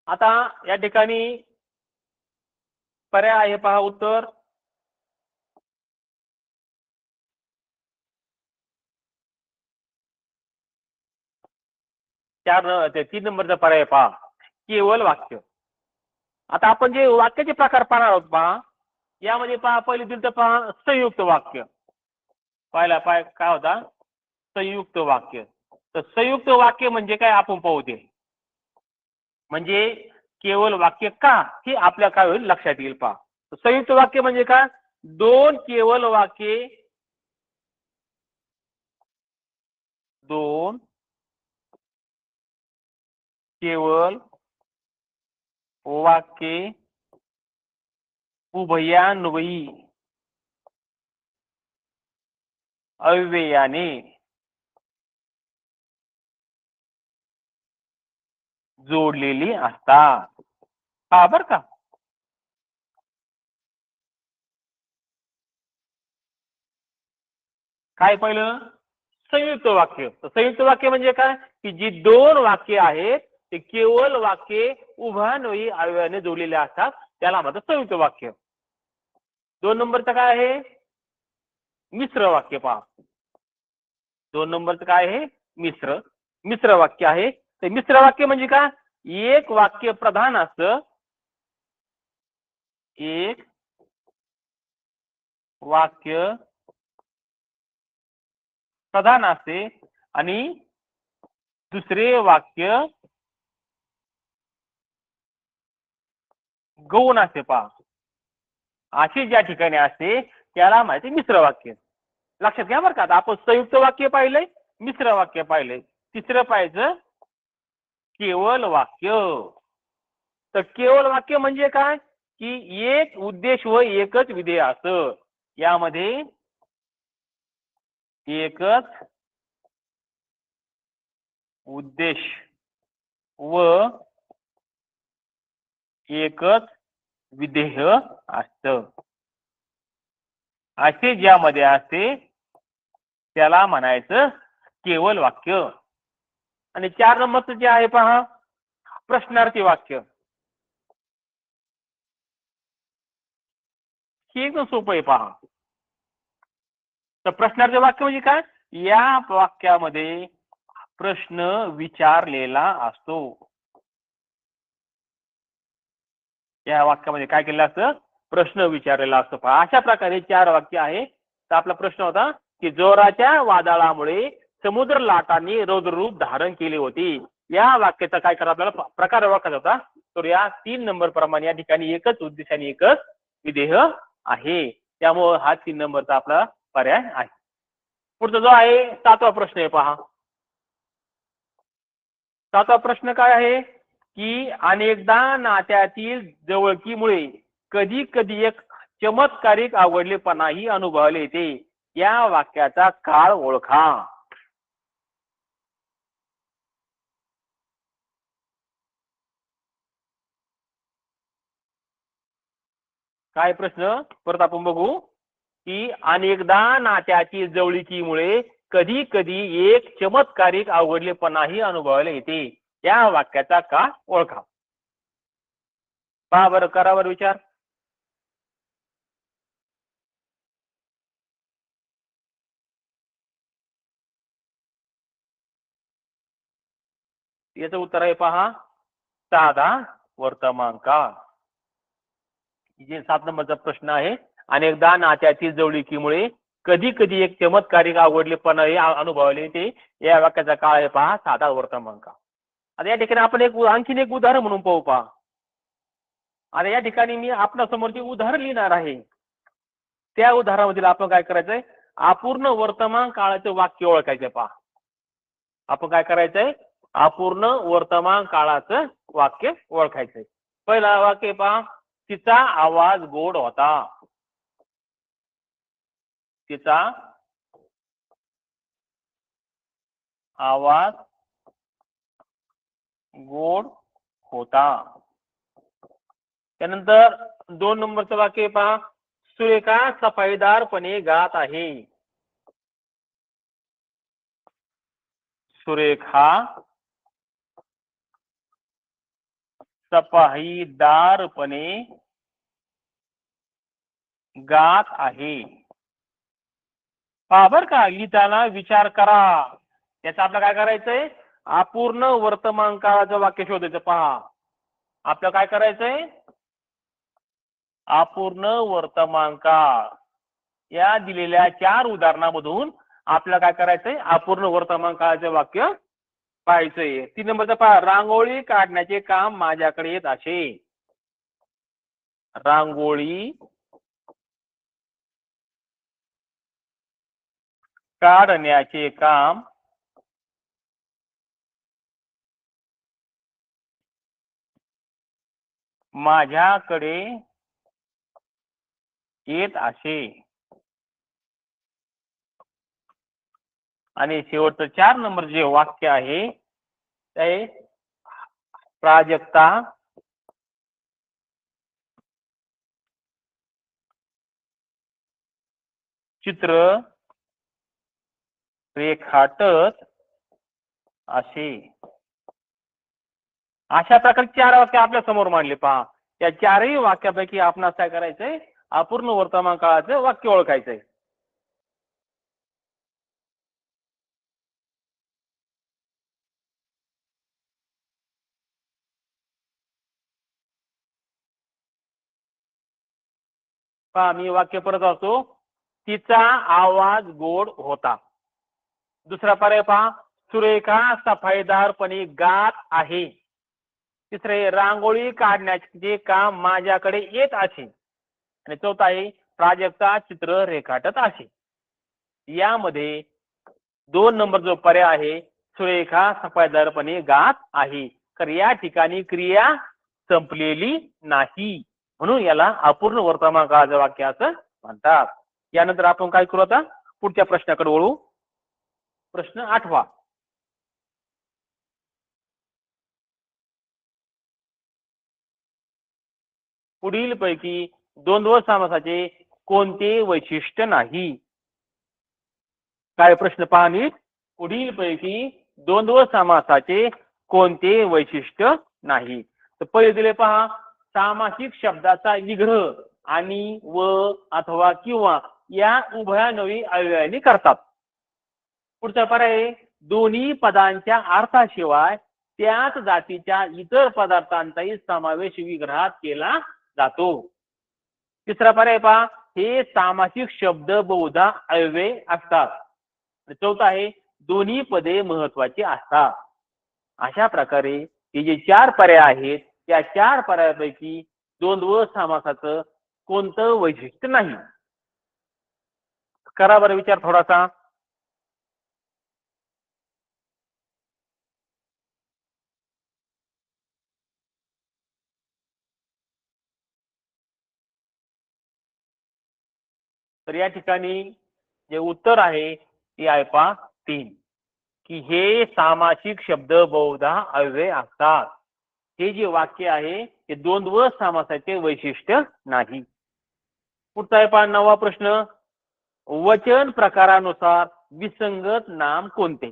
आता या ठिकाणी पर्याय आहे पहा. उत्तर 3 नंबरचा पर्याय पहा केवळ वाक्य. आता आपण जे वाक्याचे प्रकार पाहणार आहोत पहा. यामध्ये पहा पहिले दिलं पहा संयुक्त वाक्य. पाहिला पाय काय होता संयुक्त वाक्य. तर संयुक्त वाक्य म्हणजे काय आपण पाहू. ते म्हणजे केवळ वाक्य का हे आपल्या काय होईल लक्षात येईल पहा. संयुक्त वाक्य म्हणजे काय, 2 केवळ वाक्ये 2 केवळ वाक्ये उभयान्वयी अव्ययाने जोडलेली असतात. हा बर का. काय पहिलं संयुक्त वाक्य. संयुक्त वाक्य म्हणजे काय की जी 2 वाक्ये आहेत ते केवळ वाक्ये उभयान्वयी अव्ययाने जोडलेले असतात, त्याला म्हणतात संयुक्त वाक्य. 2 नंबरचं काय आहे मिश्र वाक्य पहा. 2 नंबरचं काय आहे मिश्र वाक्य आहे. ते मिश्र वाक्य म्हणजे काय, एक वाक्य प्रधान असतं, एक वाक्य प्रधान असते आणि दुसरे वाक्य गौण असते पहा. अशी ज्या ठिकाणी असते त्याला माहिती मिश्र वाक्य. लक्षात घ्या बरं का. आता आपण संयुक्त वाक्य पाहिलंय मिश्र वाक्य पाहिले. तिसरं पाहायचं केवळ वाक्य. तर केवळ वाक्य म्हणजे काय की एक उद्देश व एकच विधेय असं. यामध्ये एकच उद्देश व एकच विधेय असतं. असे ज्यामध्ये असते त्याला म्हणायचं केवळ वाक्य. आणि 4 नंबरचं जे आहे पहा प्रश्नार्थी वाक्य. हे एकदम सोपं आहे पहा. तर प्रश्नार्थी वाक्य म्हणजे काय या वाक्यामध्ये प्रश्न विचारलेला असतो. या वाक्यामध्ये काय केलेलं असतं प्रश्न विचारलेला असतो पहा. अशा प्रकारे 4 वाक्य आहे. तर आपला प्रश्न होता की जोराच्या वादळामुळे समुद्र लाटांनी रौद्ररूप धारण केले होते. या वाक्याचा काय करा आपल्याला प्रकार ओळखायचा होता. तर या 3 नंबर प्रमाणे या ठिकाणी एकच उद्देश आणि एकच विधेय आहे. त्यामुळे हा 3 नंबरचा आपला पर्याय आहे. पुढचा जो आहे 7वा प्रश्न आहे पहा. 7वा प्रश्न काय आहे की अनेकदा नात्यातील जवळकीमुळे कधी कधी एक चमत्कारिक आवडलेपणाही अनुभवले येते. या वाक्याचा काळ ओळखा. काय प्रश्न परत आपण बघू की अनेकदा नात्यातील जवळकीमुळे कधी कधी एक चमत्कारिक आवडलेपणाही अनुभवायला येते. या वाक्याचा काळ ओळखा. पहा बरं करा बरं विचार. याचं उत्तर आहे पहा साधा वर्तमान काळ. जे 7 नंबरचा प्रश्न आहे अनेकदा नात्यातील जवळकीमुळे कधी कधी एक चमत्कारिक आवडलेपणाही अनुभवले येते. या वाक्याचा काळ आहे पहा साधा वर्तमान काळ. आता या ठिकाणी आपण आणखीन एक उदाहरण म्हणून पाहू पहा. आता या ठिकाणी मी आपल्या समोरचे उदाहरण लिहिणार आहे. त्या उदाहरणामध्ये आपण काय करायचंय अपूर्ण वर्तमान काळाचं वाक्य ओळखायचं पहा. आपण काय करायचंय अपूर्ण वर्तमान काळाचं वाक्य ओळखायचंय. पहिला वाक्य पहा तिचा आवाज गोड होता. तिचा आवाज गोड होता. त्यानंतर 2 नंबरचं वाक्य पहा सुरेखा सफाईदारपणे गात आहे. सुरेखा सफाईदारपणे गात आहे. पहा बर का लिहिताना विचार करा. त्याचा आपलं काय करायचंय अपूर्ण वर्तमान काळाचं वाक्य शोधायचं पहा. आपलं काय करायचंय अपूर्ण वर्तमान काळ. या दिलेल्या 4 उदाहरणामधून आपल्याला काय करायचंय अपूर्ण वर्तमान काळाचे वाक्य पाहायचंय. 3 नंबरचा पहा रांगोळी काढण्याचे काम माझ्याकडे येत असे. रांगोळी काढण्याचे काम माझ्याकडे येत असे. आणि शेवटचं 4 नंबर जे वाक्य आहे ते प्राजक्ता चित्र रेखाटत असे. अशा प्रकारे 4 वाक्य आपल्या समोर मांडले पहा. या 4ही वाक्यापैकी आपण काय करायचंय अपूर्ण वर्तमान काळाचं वाक्य ओळखायचंय. पहा मी वाक्य परत असतो तिचा आवाज गोड होता. दुसरा पर्याय पहा सुरेखा सफाईदारपणे गात आहे. तिसरे रांगोळी काढण्याचे काम माझ्याकडे येत असे. आणि चौथा आहे प्राजक्ता चित्र रेखाटत असे. यामध्ये 2 नंबर जो पर्याय आहे सुरेखा सफाईदारपणे गात आहे. तर या ठिकाणी क्रिया संपलेली नाही, म्हणून याला अपूर्ण वर्तमान काळाचं वाक्य असं म्हणतात. यानंतर आपण काय करू आता पुढच्या प्रश्नाकडे वळू. प्रश्न 8वा. पुढील पैकी द्वंद्व समासाचे कोणते वैशिष्ट्य नाही? काय प्रश्न पहा नीट. पुढील पैकी द्वंद्व समासाचे कोणते वैशिष्ट्य नाही? तर पहिले दिले पहा, सामासिक शब्दाचा विग्रह आणि व अथवा किंवा या उभयान्वयी अव्ययाने करतात. पुढचा पर्याय, दोन्ही पदांच्या अर्थाशिवाय त्याच जातीच्या इतर पदार्थांचाही समावेश विग्रहात केला जातो. तिसरा पर्याय पहा, हे सामासिक शब्द बहुधा अव्यय असतात. चौथा आहे, दोन्ही पदे महत्वाची असतात. अशा प्रकारे हे जे 4 पर्याय आहेत त्या 4 पर्यायापैकी द्वंद्व समासाचं कोणतं वैशिष्ट्य नाही? करा बरं विचार थोडासा. तर या ठिकाणी जे उत्तर आहे ते आहे पहा 3, की हे सामासिक शब्द बहुधा अव्यय असतात. हे जे वाक्य आहे ते द्वंद्व समासाचे वैशिष्ट्य नाही. पुढचा आहे पहा 9वा प्रश्न. वचन प्रकारानुसार विसंगत नाम कोणते?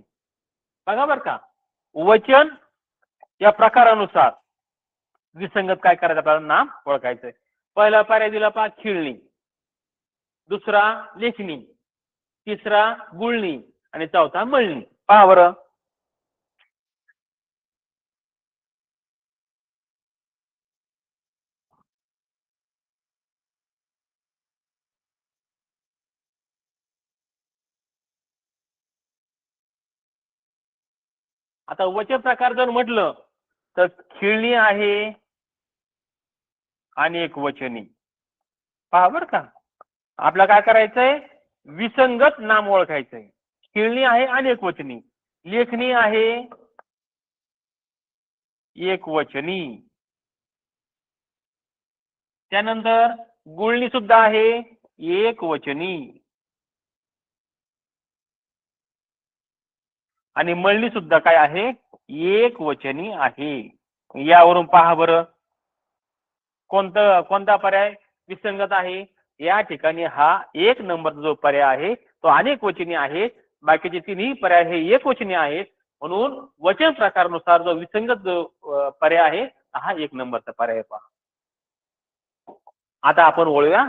बघा बर का, वचन या प्रकारानुसार विसंगत काय करायचं, आपल्याला नाम ओळखायचंय. पहिला पर्याय दिला पहा खिळणी, दुसरा लेखणी, तिसरा गुळणी आणि चौथा मळणी. पहा बरं. आता वचन प्रकार जर म्हटलं तर खिळणी आहे आणि एक वचनी. पहा बर का, आपल्याला काय करायचंय, विसंगत नाम ओळखायचंय. खिळणी आहे आणि एक वचनी, लेखणी आहे एक वचनी, त्यानंतर गुळणी सुद्धा आहे एक वचनी आणि मळणी सुद्धा काय आहे, एक वचनी आहे. यावरून पहा बरं कोणता पर्याय विसंगत आहे. या ठिकाणी हा 1 नंबरचा जो पर्याय आहे तो अनेक वचनी आहे, बाकीचे तिन्ही पर्याय हे एक वचनी आहेत. म्हणून वचन प्रकारानुसार जो विसंगत जो पर्याय आहे हा 1 नंबरचा पर्याय पहा. आता आपण वळूया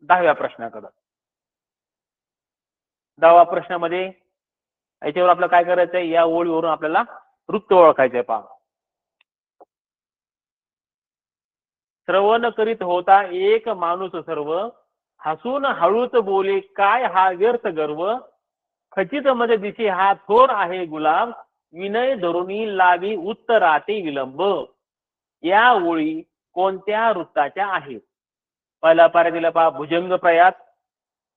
10व्या प्रश्नाकडे. 10व्या प्रश्नामध्ये याच्यावर आपल्याला काय करायचंय, या ओळीवरून आपल्याला वृत्त ओळखायचंय. पहा, श्रवण करीत होता एक माणूस सर्व, हसून हळूच बोले काय हा व्यर्थ गर्व, खचित मध्ये दिसे हा थोर आहे गुलाब, विनय धरुणी लावी उत्तराते विलंब. या ओळी कोणत्या वृत्ताच्या आहेत? पहिला पर्याय दिला पहा भुजंग प्रयात,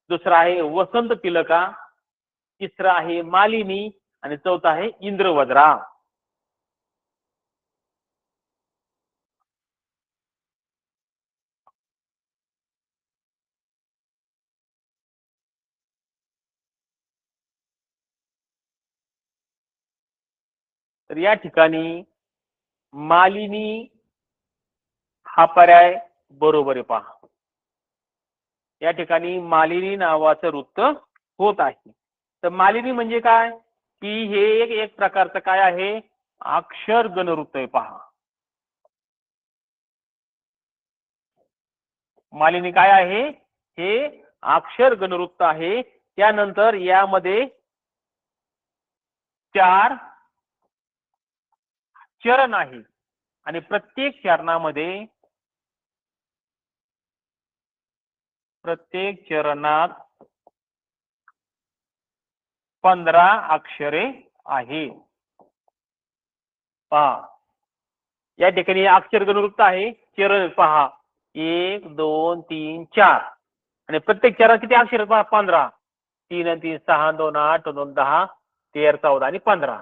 दुसरा आहे वसंत तिलका, तिसरा आहे मालिनी आणि चौथा आहे इंद्रवज्रा. तर या ठिकाणी मालिनी हा पर्याय बरोबर आहे. पहा, या ठिकाणी मालिनी नावाचं वृत्त होत आहे. तर मालिनी म्हणजे काय, की हे एक प्रकारचं काय आहे, अक्षर गणवृत्त आहे. पहा, मालिनी काय आहे, हे अक्षर गणवृत्त आहे. त्यानंतर यामध्ये 4 चरण आहे आणि प्रत्येक चरणात 15 अक्षरे आहे. पहा, या ठिकाणी अक्षर गणवृत्त आहे. चरण पहा 1 2 3 4 आणि प्रत्येक चरण किती अक्षर पहा 15. 3 आणि 3 6, 2 8, 2 10, 13 14 आणि 15.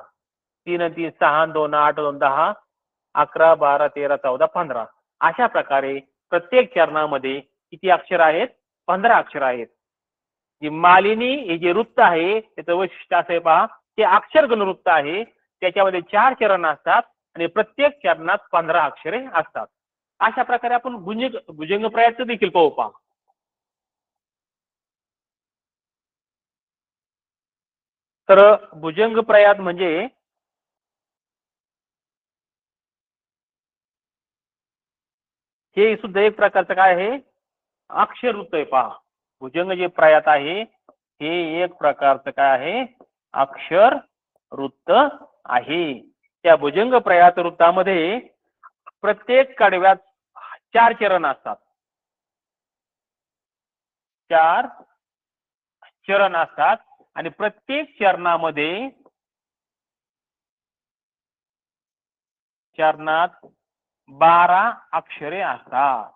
3 आणि 3 6 आणि 2 8 2 10 11 12 13 14 15. अशा प्रकारे प्रत्येक चरणामध्ये किती अक्षर आहेत? 15 अक्षर आहेत. जी मालिनी हे जे वृत्त आहे त्याचं वैशिष्ट्य असं आहे पहा, ते अक्षर गणवृत्त आहे. त्याच्यामध्ये 4 चरण असतात आणि प्रत्येक चरणात 15 अक्षरे असतात. अशा प्रकारे आपण भुजंगप्रायाचं देखील पाहू पहा. तर भुजंगप्रायात म्हणजे हे सुद्धा एक प्रकारचं काय आहे? अक्षर वृत्त आहे पहा. भुजंग जे प्रयात आहे हे एक प्रकारचं काय आहे? अक्षर वृत्त आहे. त्या भुजंग प्रयात वृत्तामध्ये प्रत्येक कडव्यात 4 चरण असतात. 4 चरण असतात आणि प्रत्येक चरणात 12 अक्षरे असतात.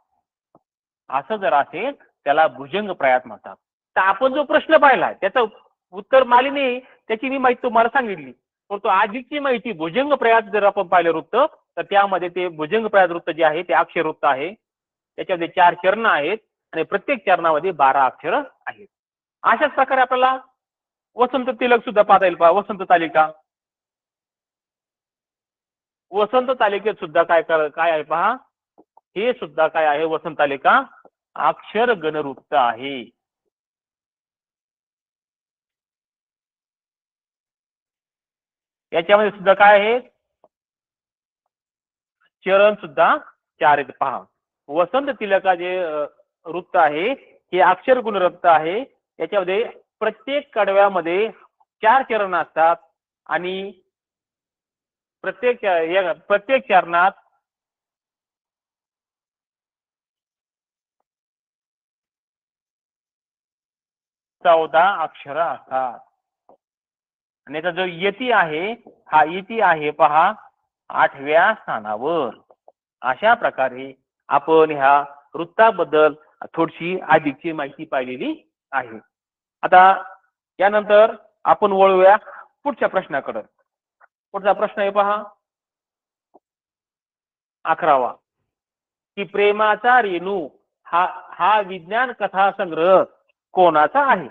असं जर असेल त्याला भुजंग प्रयात म्हणतात. तर आपण जो प्रश्न पाहिला त्याचं उत्तर मालिनी त्याची मी माहिती तुम्हाला सांगितली. परंतु आधीची माहिती भुजंग प्रयात जर आपण पाहिलं वृत्त तर त्यामध्ये ते भुजंग प्रयात वृत्त जे आहे ते अक्षर वृत्त आहे. त्याच्यामध्ये 4 चरण आहेत आणि प्रत्येक चरणामध्ये 12 अक्षर आहेत. अशाच प्रकारे आपल्याला वसंत तिलक सुद्धा पाहता येईल पहा. वसंत तालिका. वसंत तालिकेत सुद्धा काय आहे पहा, हे सुद्धा काय आहे? वसंत तालिका अक्षर गणवृत्त आहे. याच्यामध्ये सुद्धा काय आहे? चरण सुद्धा 4 आहेत पहा. वसंत तिलका जे वृत्त आहे हे अक्षर गुणवृत्त आहे. याच्यामध्ये प्रत्येक कडव्यामध्ये 4 चरण असतात आणि प्रत्येक चरणात 14 अक्षर असतात. आणि याचा जो यती आहे हा यती आहे पहा 8व्या स्थानावर. अशा प्रकारे आपण ह्या वृत्ताबद्दल थोडीशी अधिकची माहिती पाहिलेली आहे. आता यानंतर आपण वळूया पुढच्या प्रश्नाकडे. पुढचा प्रश्न आहे पहा 11वा, की प्रेमाचा रेणू हा विज्ञान कथा संग्रह कोणाचा आहे?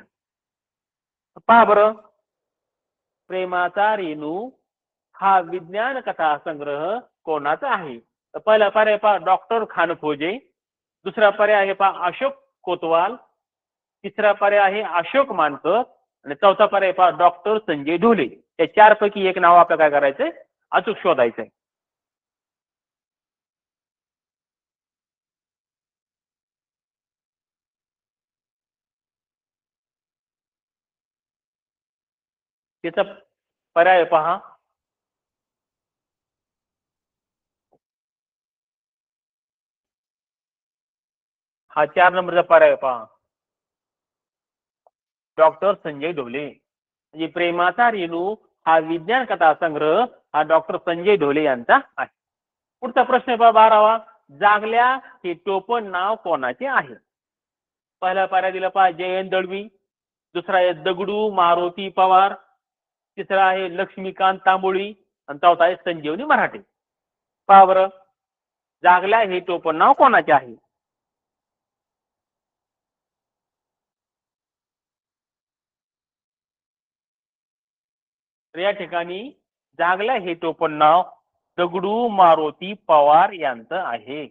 पहा बरं. प्रेमाचा रेणू हा विज्ञान कथा संग्रह कोणाचा आहे? तर पहिला पर्याय पहा डॉक्टर खानखोजे. दुसरा पर्याय आहे पहा अशोक कोतवाल. तिसरा पर्याय आहे अशोक मानकर आणि चौथा पर्याय पहा डॉक्टर संजय ढोले. या 4 पैकी एक नाव आपल्याला काय करायचंय? अचूक शोधायचंय. त्याचा पर्याय पहा हा 4 नंबरचा पर्याय पहा डॉक्टर संजय ढोले. म्हणजे प्रेमाचा रेणू हा विज्ञान कथा संग्रह हा डॉक्टर संजय ढोले यांचा आहे. पुढचा प्रश्न पहा 12वा, जागल्या हे टोपण नाव कोणाचे आहे? पहिला पर्याय दिला पहा जयंत दळवी. दुसरा आहे दगडू मारुती पवार. तिसरा आहे लक्ष्मीकांत तांबोळी आणि चौथा आहे संजीवनी मराठे. पहा बरं, जागल्या हे टोपण नाव कोणाचे आहे? तर या ठिकाणी जागल्या हे टोपण नाव दगडू मारुती पवार यांचं आहे.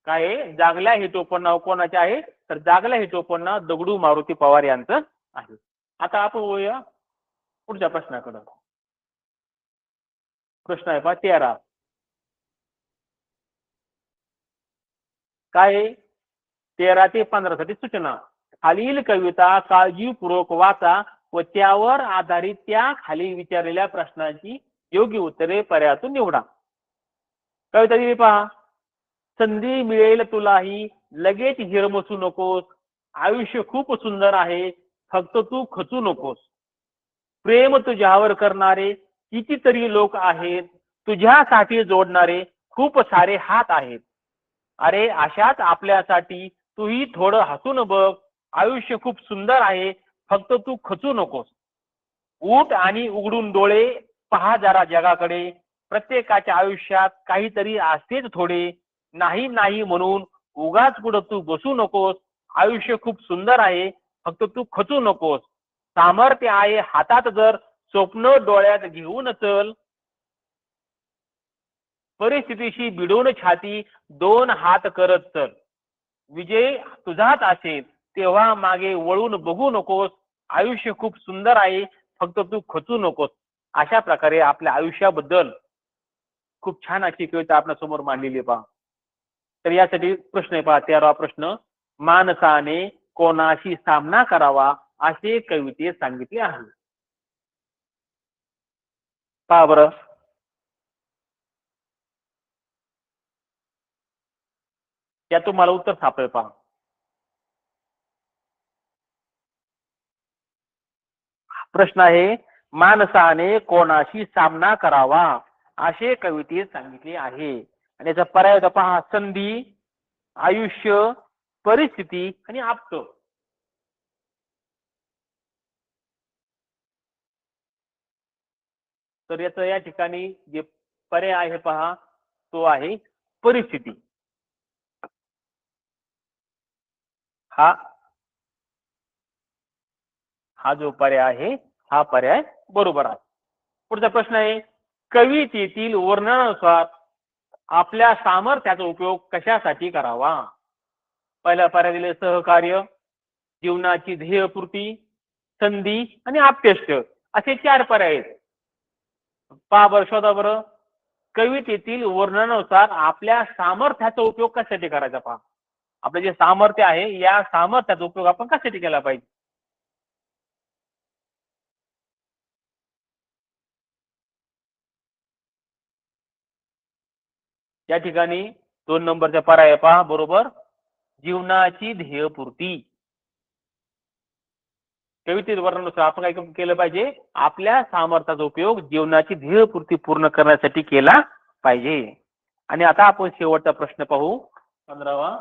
काय आहे? जागल्या हे टोपण नाव कोणाचे आहे? तर जागल्या हे टोपण नाव दगडू मारुती पवार यांचं आहे. आता आपण वळूया पुढच्या प्रश्नाकडे. प्रश्न आहे पहा 13. काय 13 ते 15 साठी सूचना. खालील कविता काळजीपूर्वक वाचा व त्यावर आधारित त्या खाली विचारलेल्या प्रश्नांची योग्य उत्तरे पर्यायातून निवडा. कविता दिली पहा. संधी मिळेल तुलाही लगेच हिरमसू नकोस. आयुष्य खूप सुंदर आहे फक्त तू खचू नकोस. प्रेम तुझ्यावर करणारे कितीतरी लोक आहेत. तुझ्यासाठी जोडणारे खूप सारे हात आहेत. अरे अशात आपल्यासाठी तूही थोडं हसून बघ. आयुष्य खूप सुंदर आहे फक्त तू खचू नकोस. उठ आणि उघडून डोळे, पहा जरा जगाकडे. प्रत्येकाच्या आयुष्यात काहीतरी असतेच थोडे. नाही नाही म्हणून उगाच पुढं तू बसू नकोस. आयुष्य खूप सुंदर आहे, फक्त तू खचू नकोस. सामर्थ्य आहे हातात जर, स्वप्न डोळ्यात घेऊन चल. परिस्थितीशी भिडून छाती, दोन हात करत चल. विजय तुझाच असेल, तेव्हा मागे वळून बघू नकोस. आयुष्य खूप सुंदर आहे, फक्त तू खचू नकोस. अशा प्रकारे आपल्या आयुष्याबद्दल खूप छान अशी कविता आपल्या समोर मांडलेली पहा. तर यासाठी प्रश्न आहे पहा, 13वा प्रश्न. माणसाने कोणाशी सामना करावा असे कवितेत सांगितले आहे. पहा बरं. या तुम्हाला उत्तर सापडेल पहा. प्रश्न आहे, माणसाने कोणाशी सामना करावा असे कवितेत सांगितले आहे. आणि याचा पर्याय होता पहा, संधी, आयुष्य, परिस्थिती आणि आप्त. तर याचं या ठिकाणी जे पर्याय आहे पहा, तो आहे परिस्थिती. हा हा जो पर्याय आहे, हा पर्याय बरोबर आहे. पुढचा प्रश्न आहे, कवितेतील वर्णनानुसार आपल्या सामर्थ्याचा उपयोग कशासाठी करावा. पहिला पर्याय दिले सहकार्य, जीवनाची ध्येयपूर्ती, संधी आणि आप्तेष्ट. असे 4 पर्याय आहेत. पहा बरं, शोधा बरं. कवितेतील वर्णनानुसार आपल्या सामर्थ्याचा उपयोग कशासाठी करायचा पहा. आपलं जे सामर्थ्य आहे, या सामर्थ्याचा उपयोग आपण कशासाठी केला पाहिजे. या ठिकाणी 2 नंबरचा पर्याय पहा बरोबर, जीवनाची ध्येयपूर्ती. कवितेत वर्णनानुसार आपण काय केलं पाहिजे, आपल्या सामर्थ्याचा उपयोग जीवनाची ध्येयपूर्ती पूर्ण करण्यासाठी केला पाहिजे. आणि आता आपण शेवटचा प्रश्न पाहू, 15वा.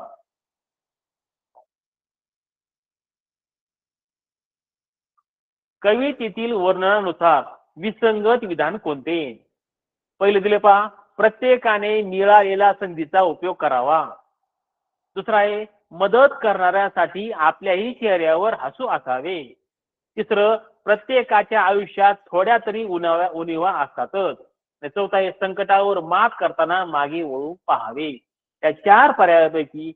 कवितेतील वर्णनानुसार विसंगत विधान कोणते. पहिले दिले पहा, प्रत्येकाने मिळालेला संधीचा उपयोग करावा. दुसरा आहे, मदत करणाऱ्यासाठी आपल्याही चेहऱ्यावर हसू असावे. तिसरं, प्रत्येकाच्या आयुष्यात थोड्या तरी उणिवा असतातच. चौथा आहे, संकटावर मात करताना मागे वळून पाहावे. या 4 पर्यायापैकी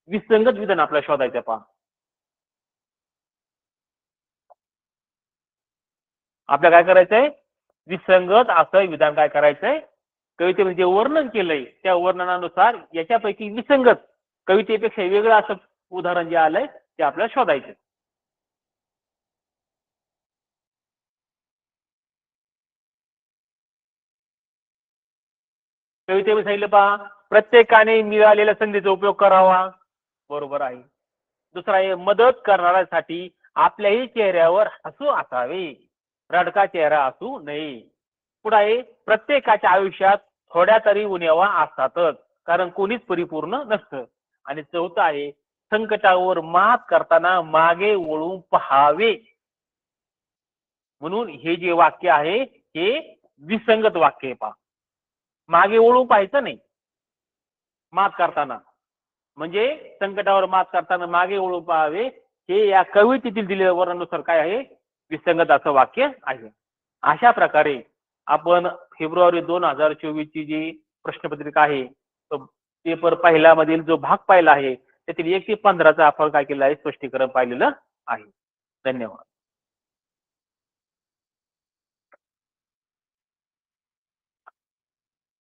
विसंगत विधान आपल्याला शोधायचं पहा. आपल्याला काय करायचंय, विसंगत असं विधान काय करायचंय, कवितेमध्ये जे वर्णन केलंय त्या वर्णनानुसार याच्यापैकी विसंगत, कवितेपेक्षा वेगळं असं उदाहरण जे आलंय ते आपल्याला शोधायचं. कवितेमध्ये सांगितलं पहा, प्रत्येकाने मिळालेल्या संधीचा उपयोग करावा. बरोबर आहे. दुसरा आहे, मदत करणाऱ्यासाठी आपल्याही चेहऱ्यावर हसू असावे, रडका चेहरा असू नये. पुढे आहे, प्रत्येकाच्या आयुष्यात थोड्या तरी उणिवा असतातच, कारण कोणीच परिपूर्ण नसतं. आणि चौथा आहे, संकटावर मात करताना मागे वळून पहावे. म्हणून हे जे वाक्य आहे, हे विसंगत वाक्य आहे पहा. मागे वळून पाहायचं नाही मात करताना, म्हणजे संकटावर मात करताना मागे वळून पाहावे, हे या कवितेतील दिलेल्या वर्णनानुसार काय आहे, विसंगत असं वाक्य आहे. अशा प्रकारे आपण फेब्रुवारी 2024 ची जी प्रश्नपत्रिका आहे, तो पेपर पहिला मधील जो भाग पाहिला आहे, त्यातील 1 ते 15चा आपण काय केलं आहे, स्पष्टीकरण पाहिलेलं आहे. धन्यवाद.